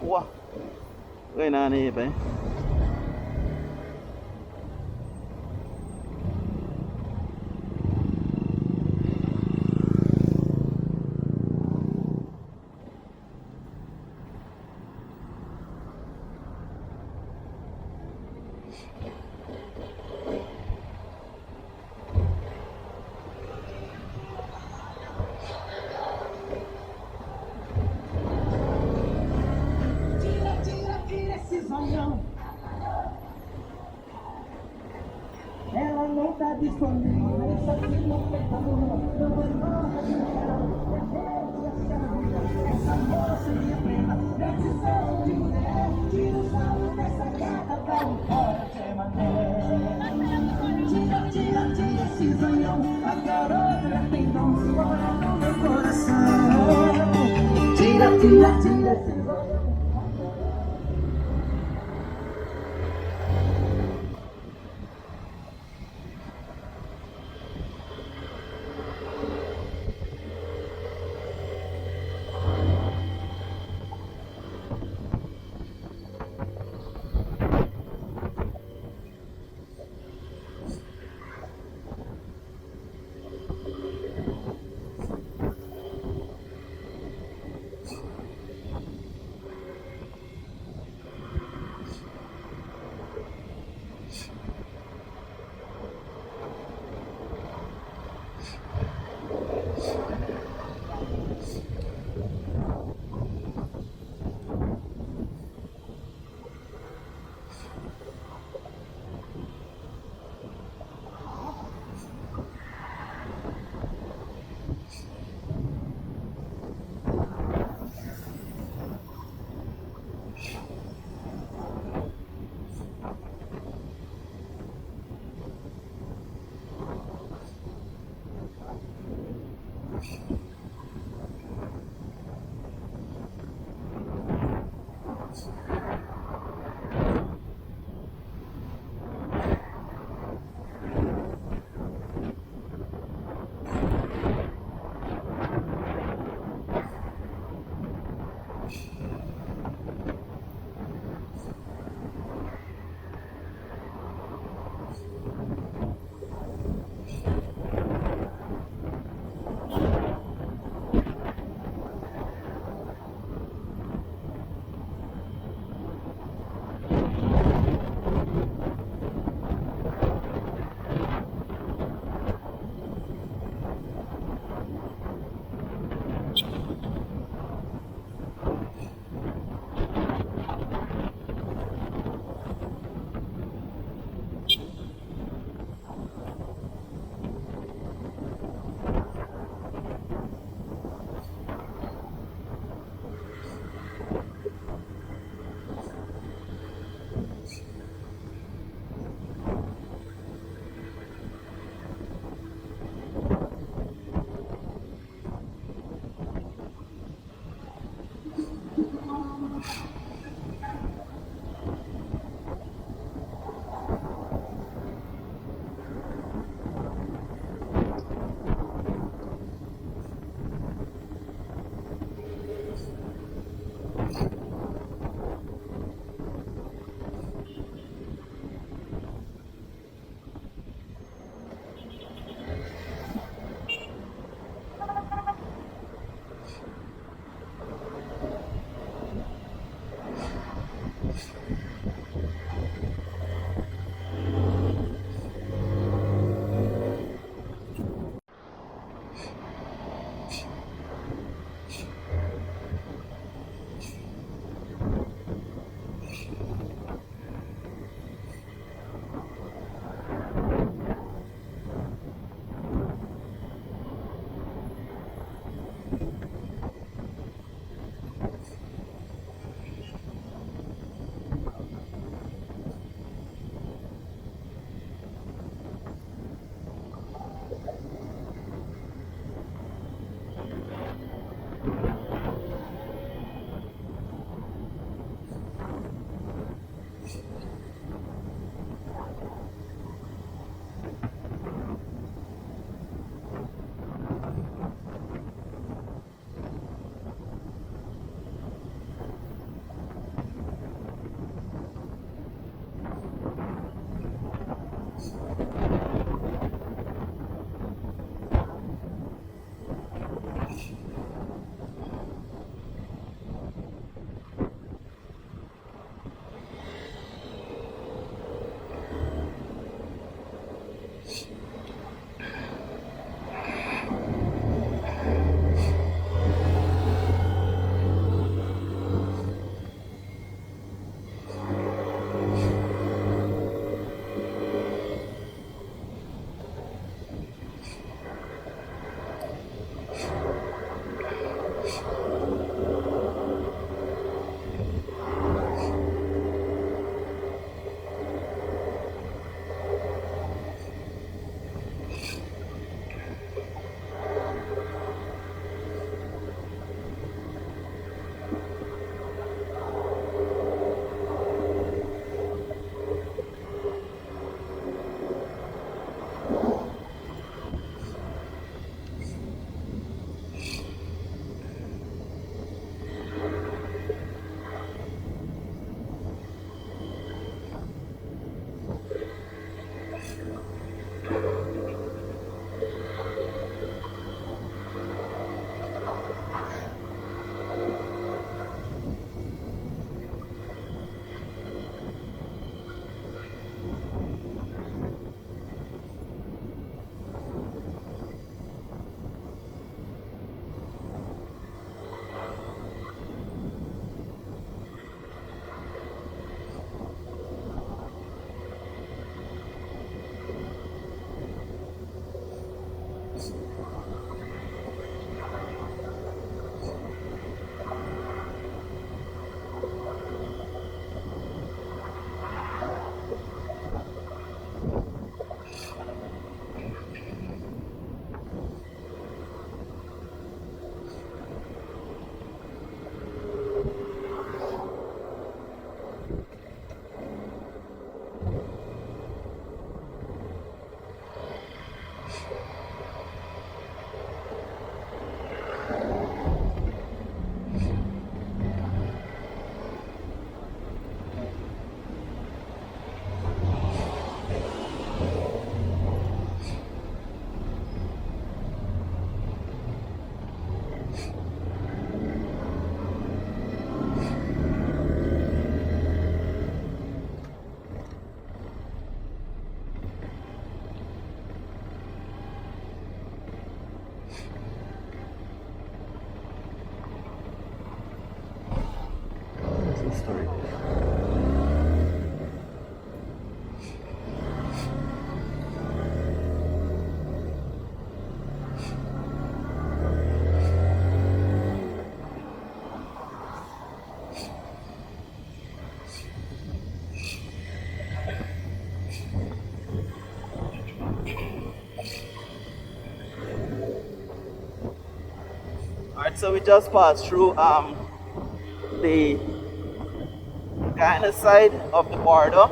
Speaker 1: Wah, going on here, man.
Speaker 2: Ela não tá disponível, isso aqui não tem como. Essa moça minha prima, precisando de mulher. Tira o salão dessa gata pra um fora de mané. Tira esse zanhão. A garota tem dom, mora no meu coração. Tira esse zanhão.
Speaker 1: Alright, so we just passed through the kind of side of the border,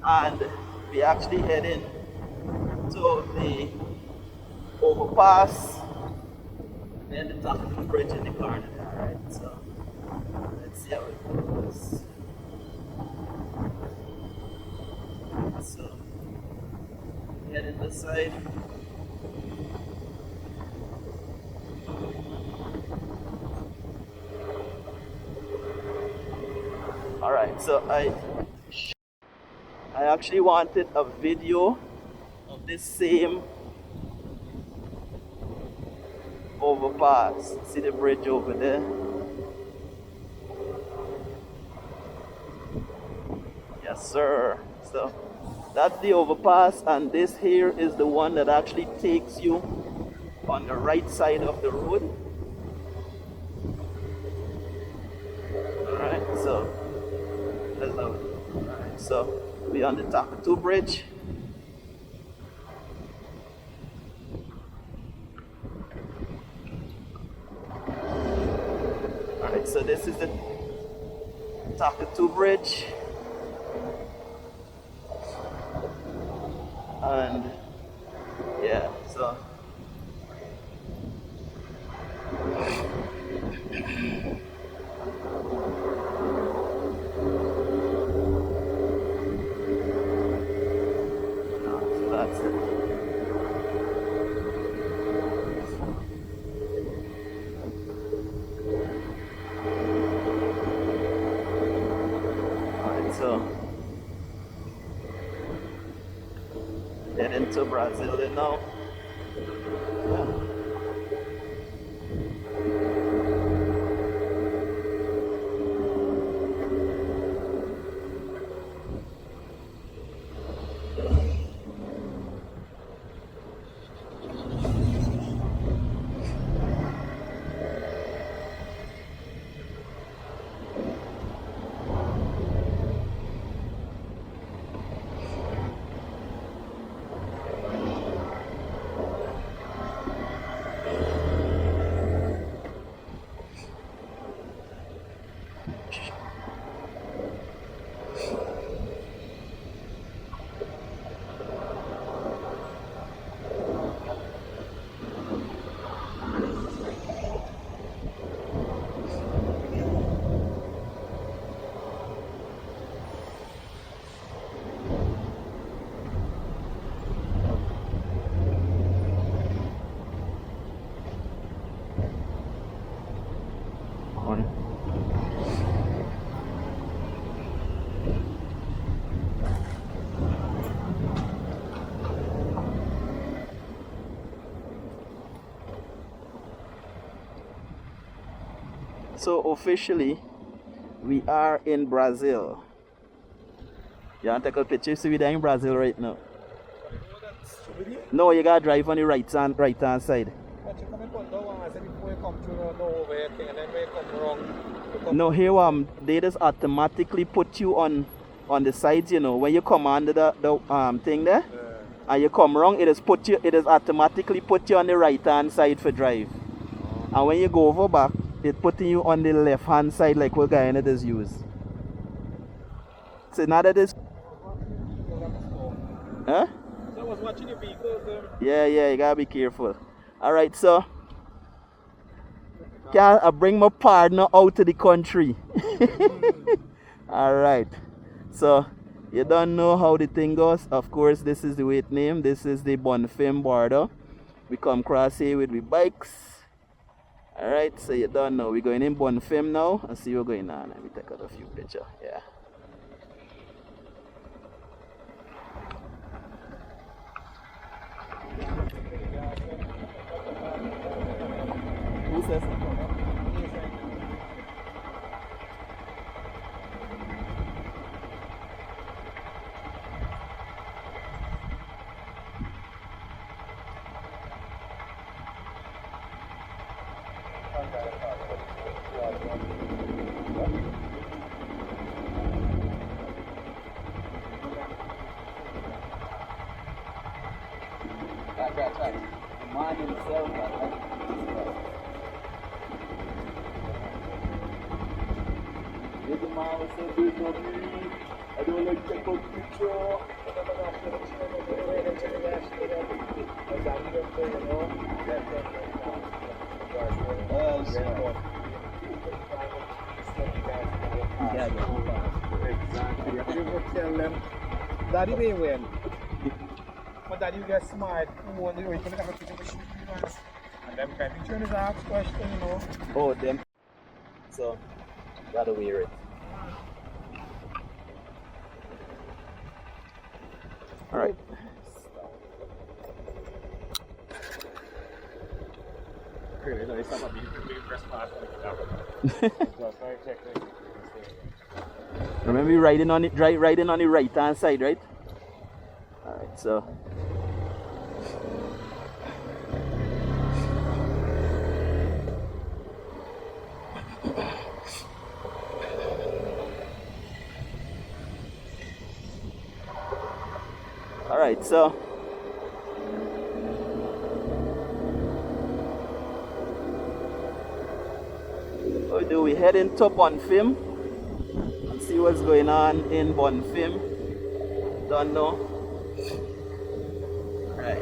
Speaker 1: and we actually heading to the overpass and the top of the bridge in the corner. Alright, so let's see how it goes. So heading this side. Alright, so I actually wanted a video of this same overpass. See the bridge over there? Yes, sir. So that's the overpass, and this here is the one that actually takes you on the right side of the road. Alright, so that's how it is. Alright, so we're on the Takatu Bridge. Alright, so this is the Takatu Bridge. And yeah, so that's it. Alright, so heading to Brazil now. Yeah. So officially, we are in Brazil. You want to take a picture? So we're in Brazil right now. No, you gotta drive on the right hand side. No, here they just automatically put you on the sides. You know, when you come under the thing there, and you come wrong, it is automatically put you on the right hand side for drive. And when you go over back, it's putting you on the left hand side like what Guyana does use. So now that is. Huh?
Speaker 3: I was watching your vehicles.
Speaker 1: Yeah, you gotta be careful. Alright, so can I bring my partner out to the country? Alright. So you don't know how the thing goes. Of course, this is the weight name. This is the Bonfim border. We come across here with the bikes. Alright, so you don't know. We're going in Bonfim now and see what's going on. Let me take out a few pictures. Yeah. Who says that? Right. The man himself,
Speaker 3: tomorrow, so do it for me. I don't like check out picture. Exactly. You ever tell them, Daddy, they win. But Daddy, you get smart. You want to wait for the picture of the and them kind of turn is ask question, you know.
Speaker 1: Oh, them. So, gotta wear it. Alright.
Speaker 3: Really, no, it's not a big press pass on the
Speaker 1: Remember riding on it, riding on the right hand side, right? Alright, so alright, so what do we head into Bonfim and see what's going on in Bonfim? Don't know. Right.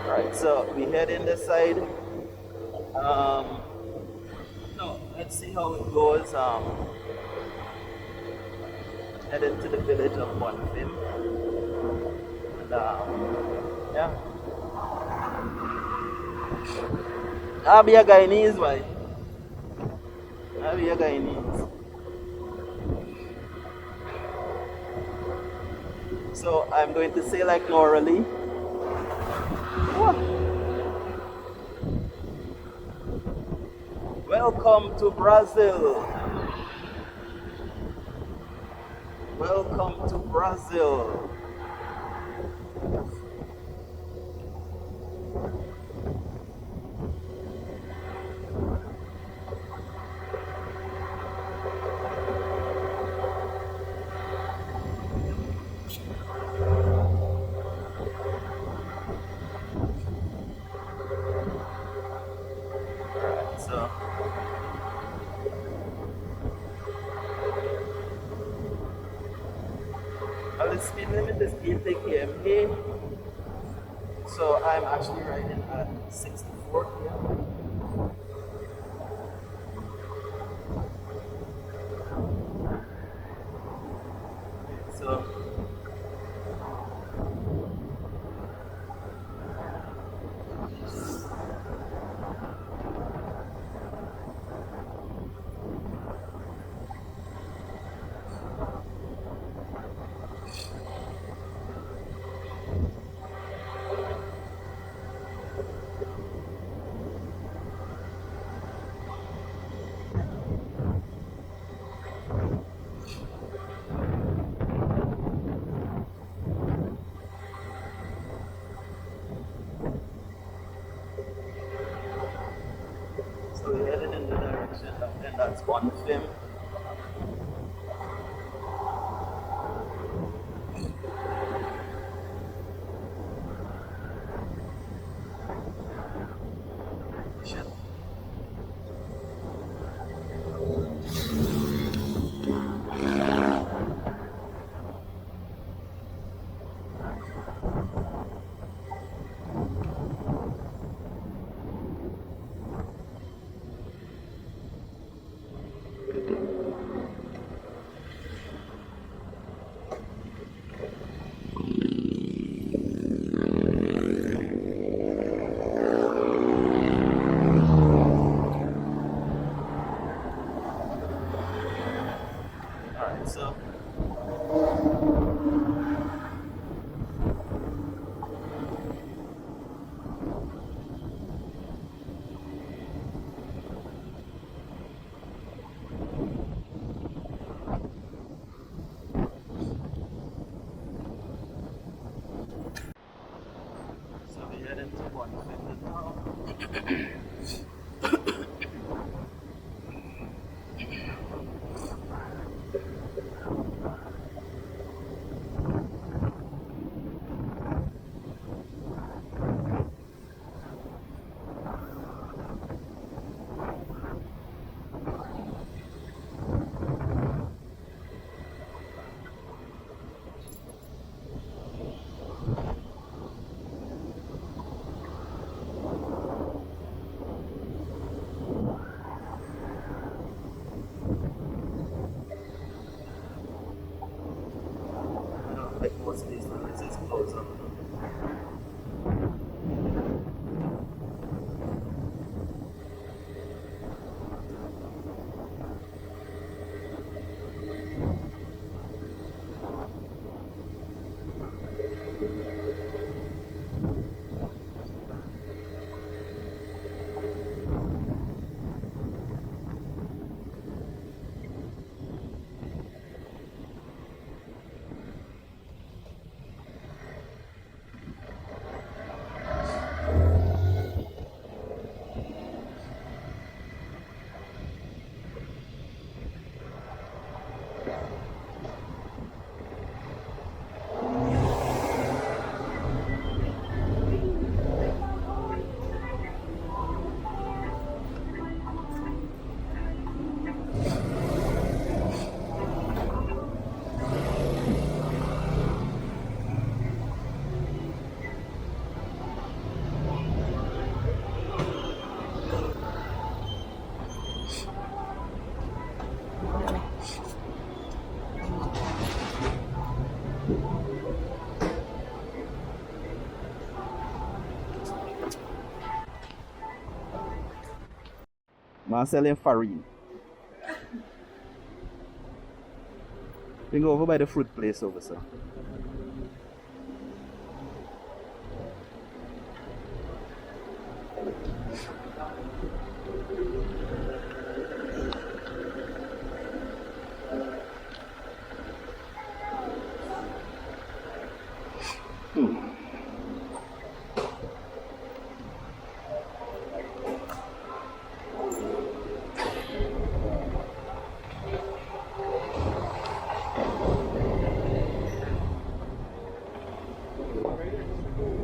Speaker 1: Right, so we head in this side. No, let's see how it goes. Headed to the village of Bonfim. And yeah. I'll be a Guyanese, why? I'll be a Guyanese. So I'm going to say like normally. Welcome to Brazil. Welcome to Brazil. Alright, so the speed limit is 80 km/h, so I'm actually riding at 64 km. So we're headed in the direction and that's one film. Shit. Man selling farine. We go over by the fruit place over there.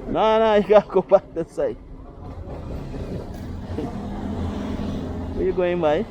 Speaker 1: No, you gotta go back that side. Where you going by?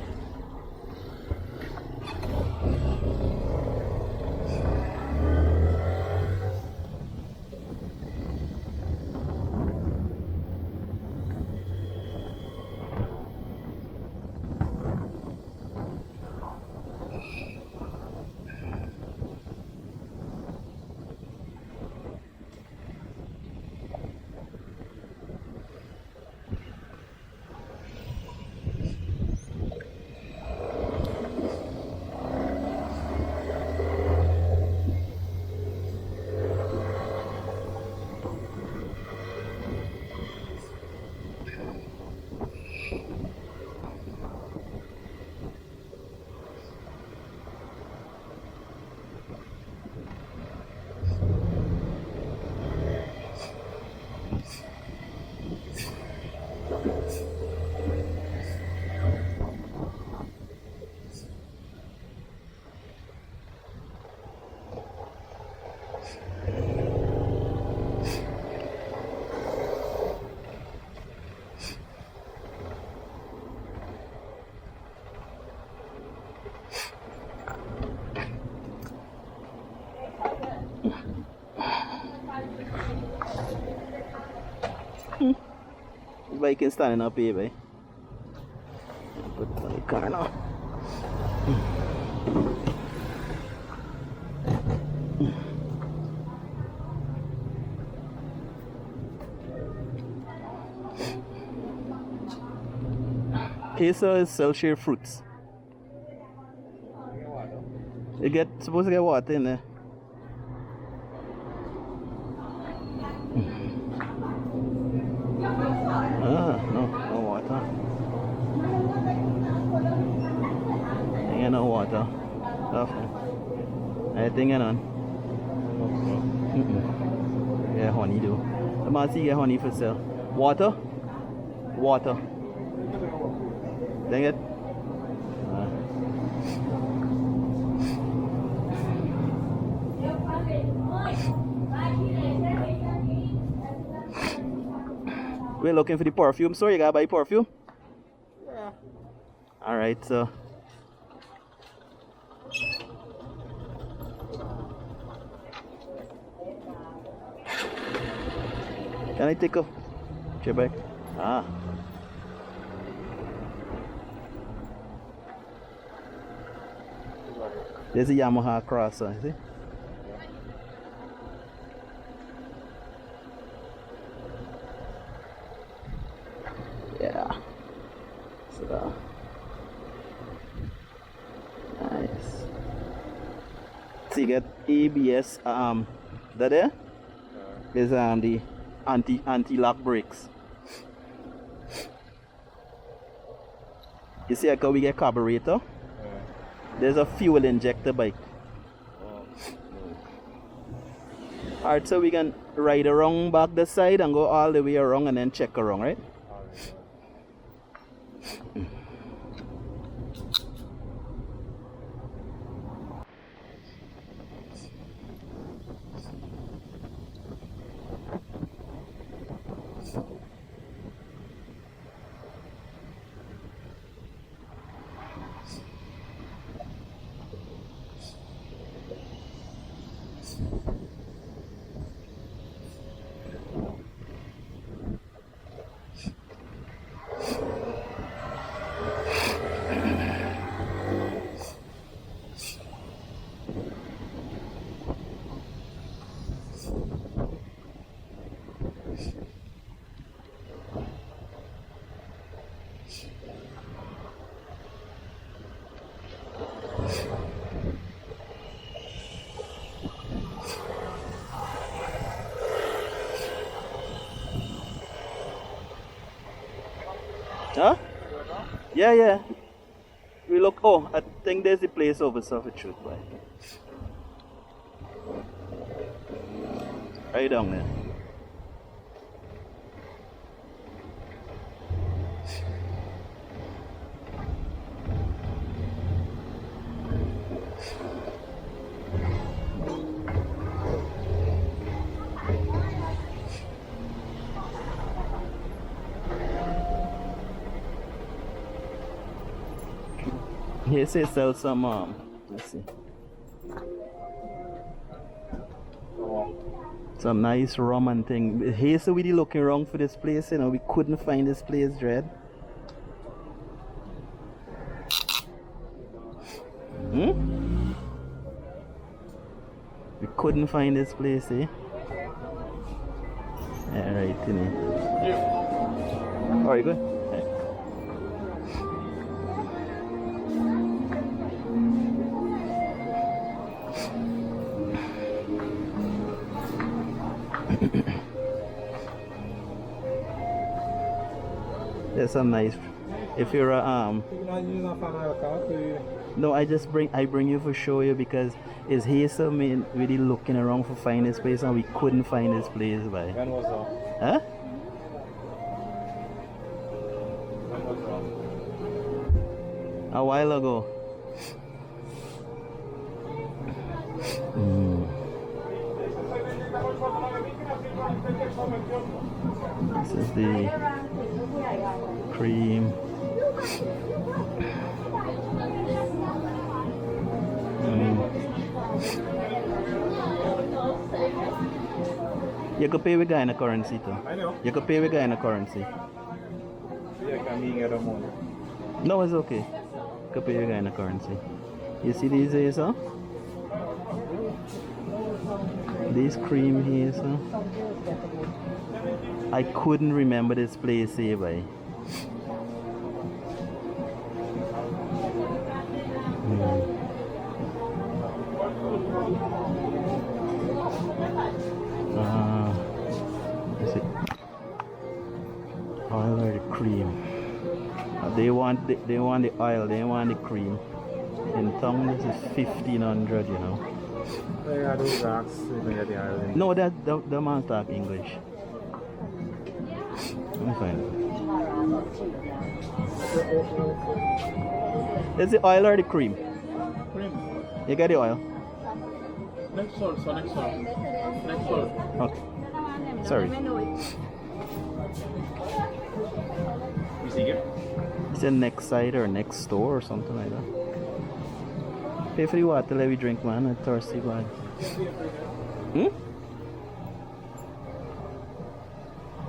Speaker 1: This bike is standing up here, boy. Put it on the car now. Queso is sell share fruits. You supposed to get water in there. No water. Ain't no water. Nothing. Anything on? Yeah, honey do. The man see get honey for sale. Water? Water. Dang it. We're looking for the perfume, so you gotta buy perfume?
Speaker 3: Yeah.
Speaker 1: Alright, so. Can I take a chair back? Ah. There's a Yamaha crosser, see? Yeah. So nice. So you get ABS that there is the anti-lock brakes. You see how we get carburetor? There's a fuel injector bike. Alright, so we can ride around back the side and go all the way around and then check around, right? Huh? Yeah, yeah. We look. Oh, I think there's a place over Surfeit by. Right down there. Here say sell some let's see. Some nice rum and thing. Here so we looking around for this place, you know, we couldn't find this place, Dread. We couldn't find this place, eh? Alright, you know. Yeah. Alright, good. There's some nice. If you're a no, I bring you for show you because it's here so mean really looking around for find this place and we couldn't find this place by.
Speaker 3: When was that?
Speaker 1: Huh?
Speaker 3: When was that?
Speaker 1: A while ago. This is the cream. You could pay with guy in a currency too.
Speaker 3: I know.
Speaker 1: You could pay with guy in a currency.
Speaker 3: Yeah, can be get a money.
Speaker 1: No, it's okay. You could pay with guy in a currency. You see these here, sir? This cream here, sir. I couldn't remember this place here by. Is it oil or the cream? They want the oil, they want the cream. In town this is 1500, you know.
Speaker 3: Yeah, those rocks, the island.
Speaker 1: No, that the man talk English. Let me find it. Is the oil or the cream?
Speaker 3: Cream.
Speaker 1: You get the oil?
Speaker 3: Next one, so next one. Next one.
Speaker 1: Okay. Sorry.
Speaker 3: You see here?
Speaker 1: It's a next side or next store or something like that. Pay for the water, let me drink, man. I'm thirsty, man. Hmm?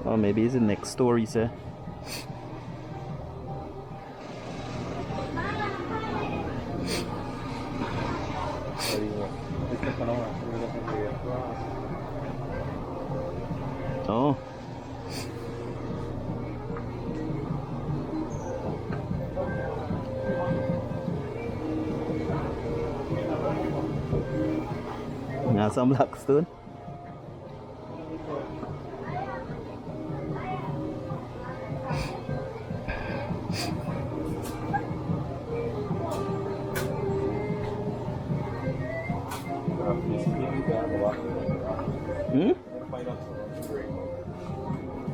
Speaker 1: Oh, maybe it's the next store, he said. Oh. Now some Blackstone. Hmm?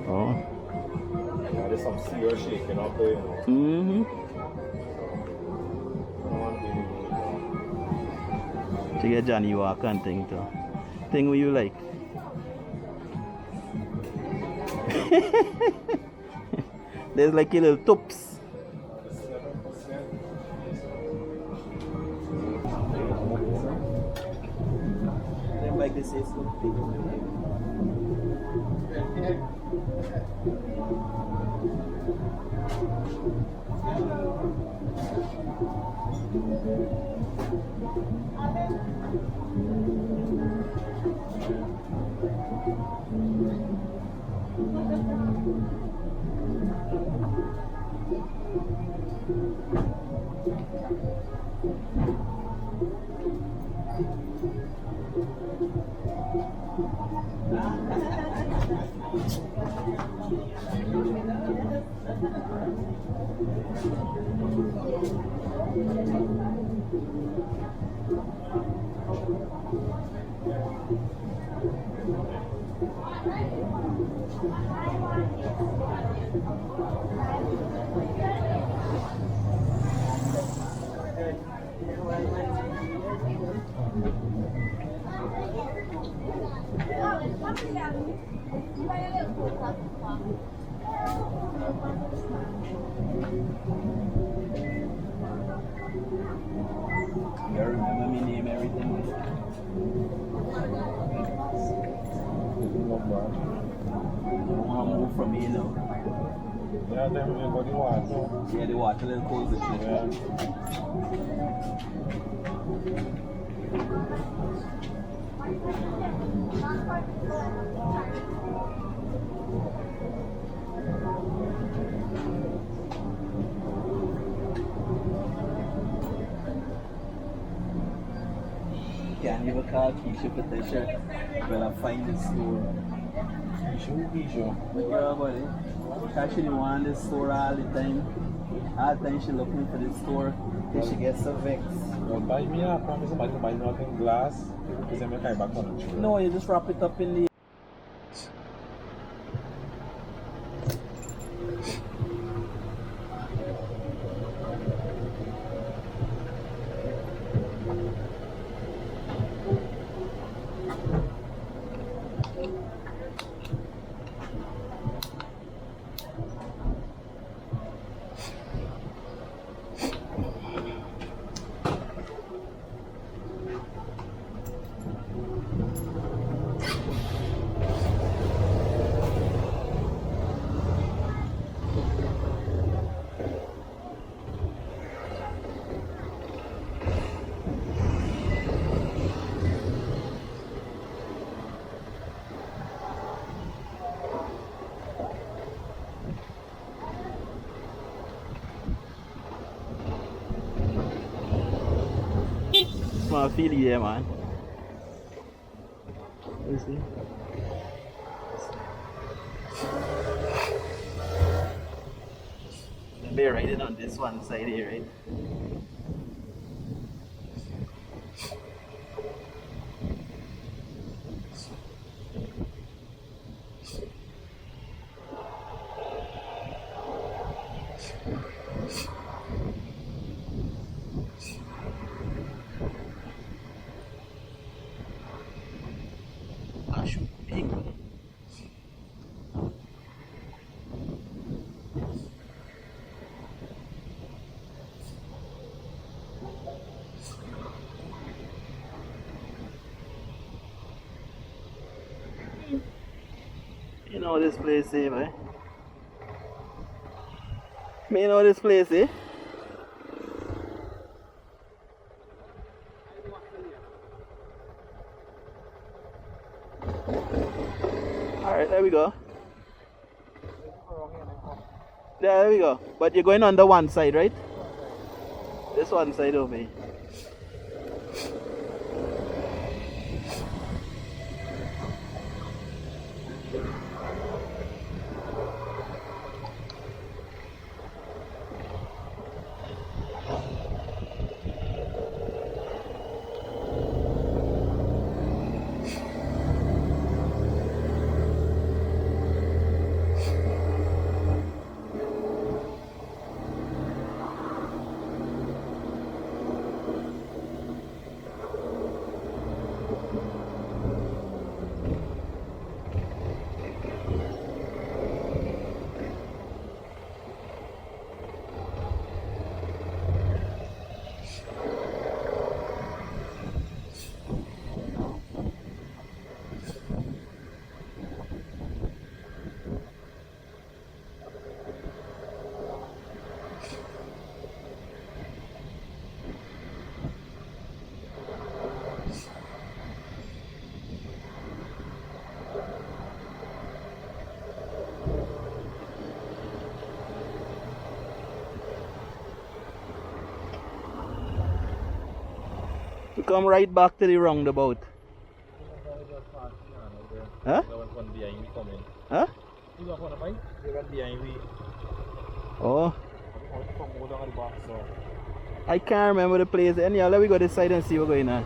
Speaker 1: Oh.
Speaker 3: Yeah, there's some serious shaking up there, you know.
Speaker 1: Mm-hmm. To get Johnny Walker and thing too. Thing what you like. There's like a little tops. Like this is you remember me name everything. Move from me now.
Speaker 3: Yeah, then we got the water.
Speaker 1: Yeah, the water a little cold.
Speaker 3: Yeah.
Speaker 1: Can't give a car Keisha Patricia. Well, I find this store.
Speaker 3: Keisha.
Speaker 1: But yeah, buddy. Cause she didn't want this store all the time. All the time she looking for this store. Then she gets so vexed.
Speaker 3: Well, buy me a promise somebody to buy nothing glass. Because I'm going to back on it.
Speaker 1: No, you just wrap it up in the. Small feelie there, man. You see? Be riding on this one side here, right? You know this place, eh, man? Me know this place, eh? Alright, there we go. There we go. But you're going on the one side, right? This one side over here. We come right back to the roundabout. Huh? Huh? Oh. I can't remember the place. Anyhow, let me go this side and see what's going on.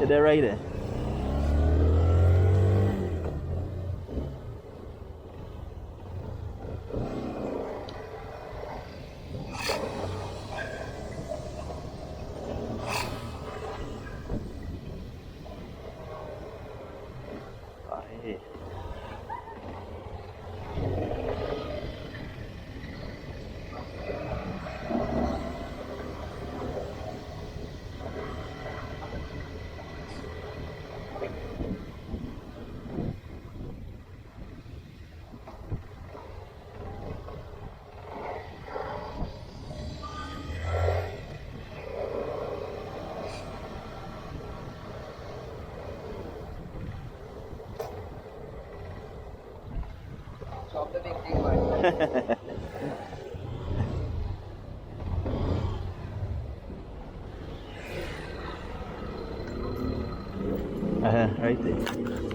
Speaker 1: Is that right there? Right there.